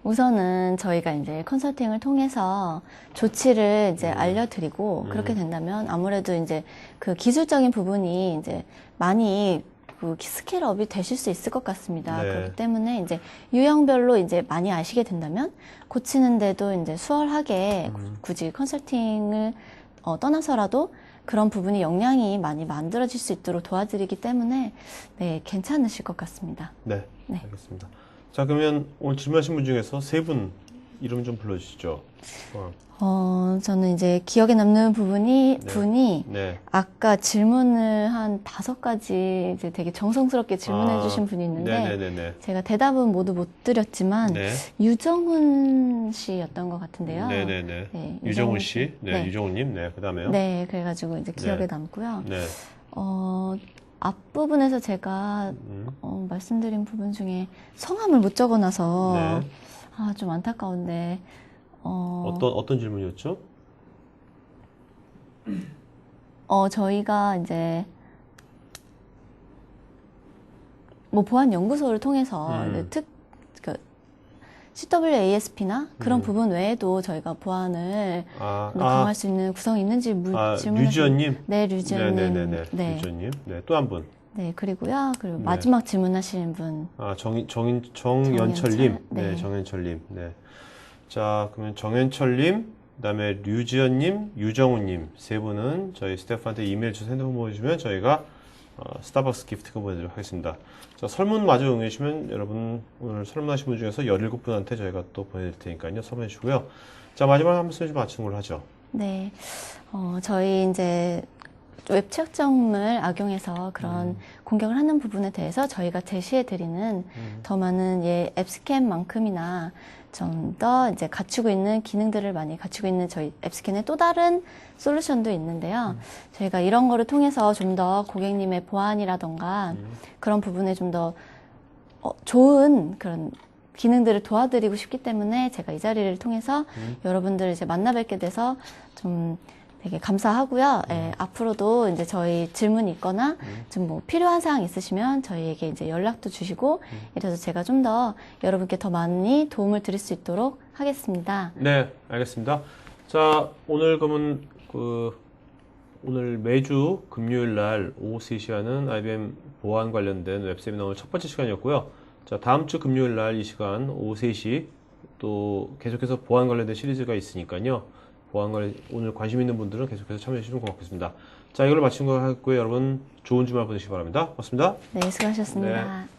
우선은 저희가 이제 컨설팅을 통해서 조치를 이제 알려드리고 그렇게 된다면 아무래도 이제 그 기술적인 부분이 이제 많이 그 스케일업이 되실 수 있을 것 같습니다. 네. 그렇기 때문에 이제 유형별로 이제 많이 아시게 된다면 고치는데도 이제 수월하게 굳이 컨설팅을 떠나서라도 그런 부분이 역량이 많이 만들어질 수 있도록 도와드리기 때문에 네, 괜찮으실 것 같습니다. 네. 네. 알겠습니다. 자, 그러면 오늘 질문하신 분 중에서 세 분 이름 좀 불러주시죠. 저는 이제 기억에 남는 부분이, 네. 분이 네. 아까 질문을 한 5가지 이제 되게 정성스럽게 질문해 주신 분이 있는데 네네네네. 제가 대답은 모두 못 드렸지만 네. 유정훈 씨였던 것 같은데요. 네네네. 네, 유정훈 씨. 네, 네. 유정훈님. 네, 그 다음에요. 네, 그래가지고 이제 기억에 네. 남고요. 네. 앞부분에서 제가 음. 말씀드린 부분 중에 성함을 못 적어놔서 네. 좀 안타까운데 어떤 질문이었죠? 저희가 이제 뭐 보안 연구소를 통해서 이제 CWASP나 그런 부분 외에도 저희가 보안을 강화할 수 있는 구성이 있는지 질문하시는. 류지연님? 네, 류지연님. 네네네네. 네. 류지연님. 네, 또 한 분. 네, 그리고요. 그리고 네. 마지막 질문하시는 분. 정연철님. 네, 네. 정연철님. 네. 자, 그러면 정연철님, 그 다음에 류지연님, 유정우님 세 분은 저희 스태프한테 이메일 주소 핸드폰 보내주시면 저희가 스타벅스 기프트권 보내드리도록 하겠습니다. 자, 설문 마저 응해 주시면 여러분 오늘 설문하신 분 중에서 17분한테 저희가 또 보내드릴 테니까요. 설문해 주시고요. 자, 마지막 한 말씀 좀 맞추는 걸로 하죠. 네. 저희 이제 웹 취약점을 악용해서 그런 공격을 하는 부분에 대해서 저희가 제시해드리는 더 많은 앱스캔만큼이나 좀 더 이제 갖추고 있는 기능들을 많이 갖추고 있는 저희 앱스캔의 또 다른 솔루션도 있는데요. 저희가 이런 거를 통해서 좀 더 고객님의 보안이라던가 그런 부분에 좀 더 좋은 그런 기능들을 도와드리고 싶기 때문에 제가 이 자리를 통해서 여러분들을 이제 만나 뵙게 돼서 좀 되게 감사하고요. 예, 앞으로도 이제 저희 질문이 있거나 좀 뭐 필요한 사항 있으시면 저희에게 이제 연락도 주시고 이래서 제가 좀 더 여러분께 더 많이 도움을 드릴 수 있도록 하겠습니다. 네, 알겠습니다. 자, 오늘 그러면 오늘 매주 금요일 날 오후 3시 하는 IBM 보안 관련된 웹세미나 오늘 첫 번째 시간이었고요. 자, 다음 주 금요일 날 이 시간 오후 3시 또 계속해서 보안 관련된 시리즈가 있으니까요. 오늘 관심 있는 분들은 계속해서 참여해 주시면 고맙겠습니다. 자, 이걸로 마친 거 하고요. 여러분 좋은 주말 보내시기 바랍니다. 고맙습니다. 네, 수고하셨습니다. 네.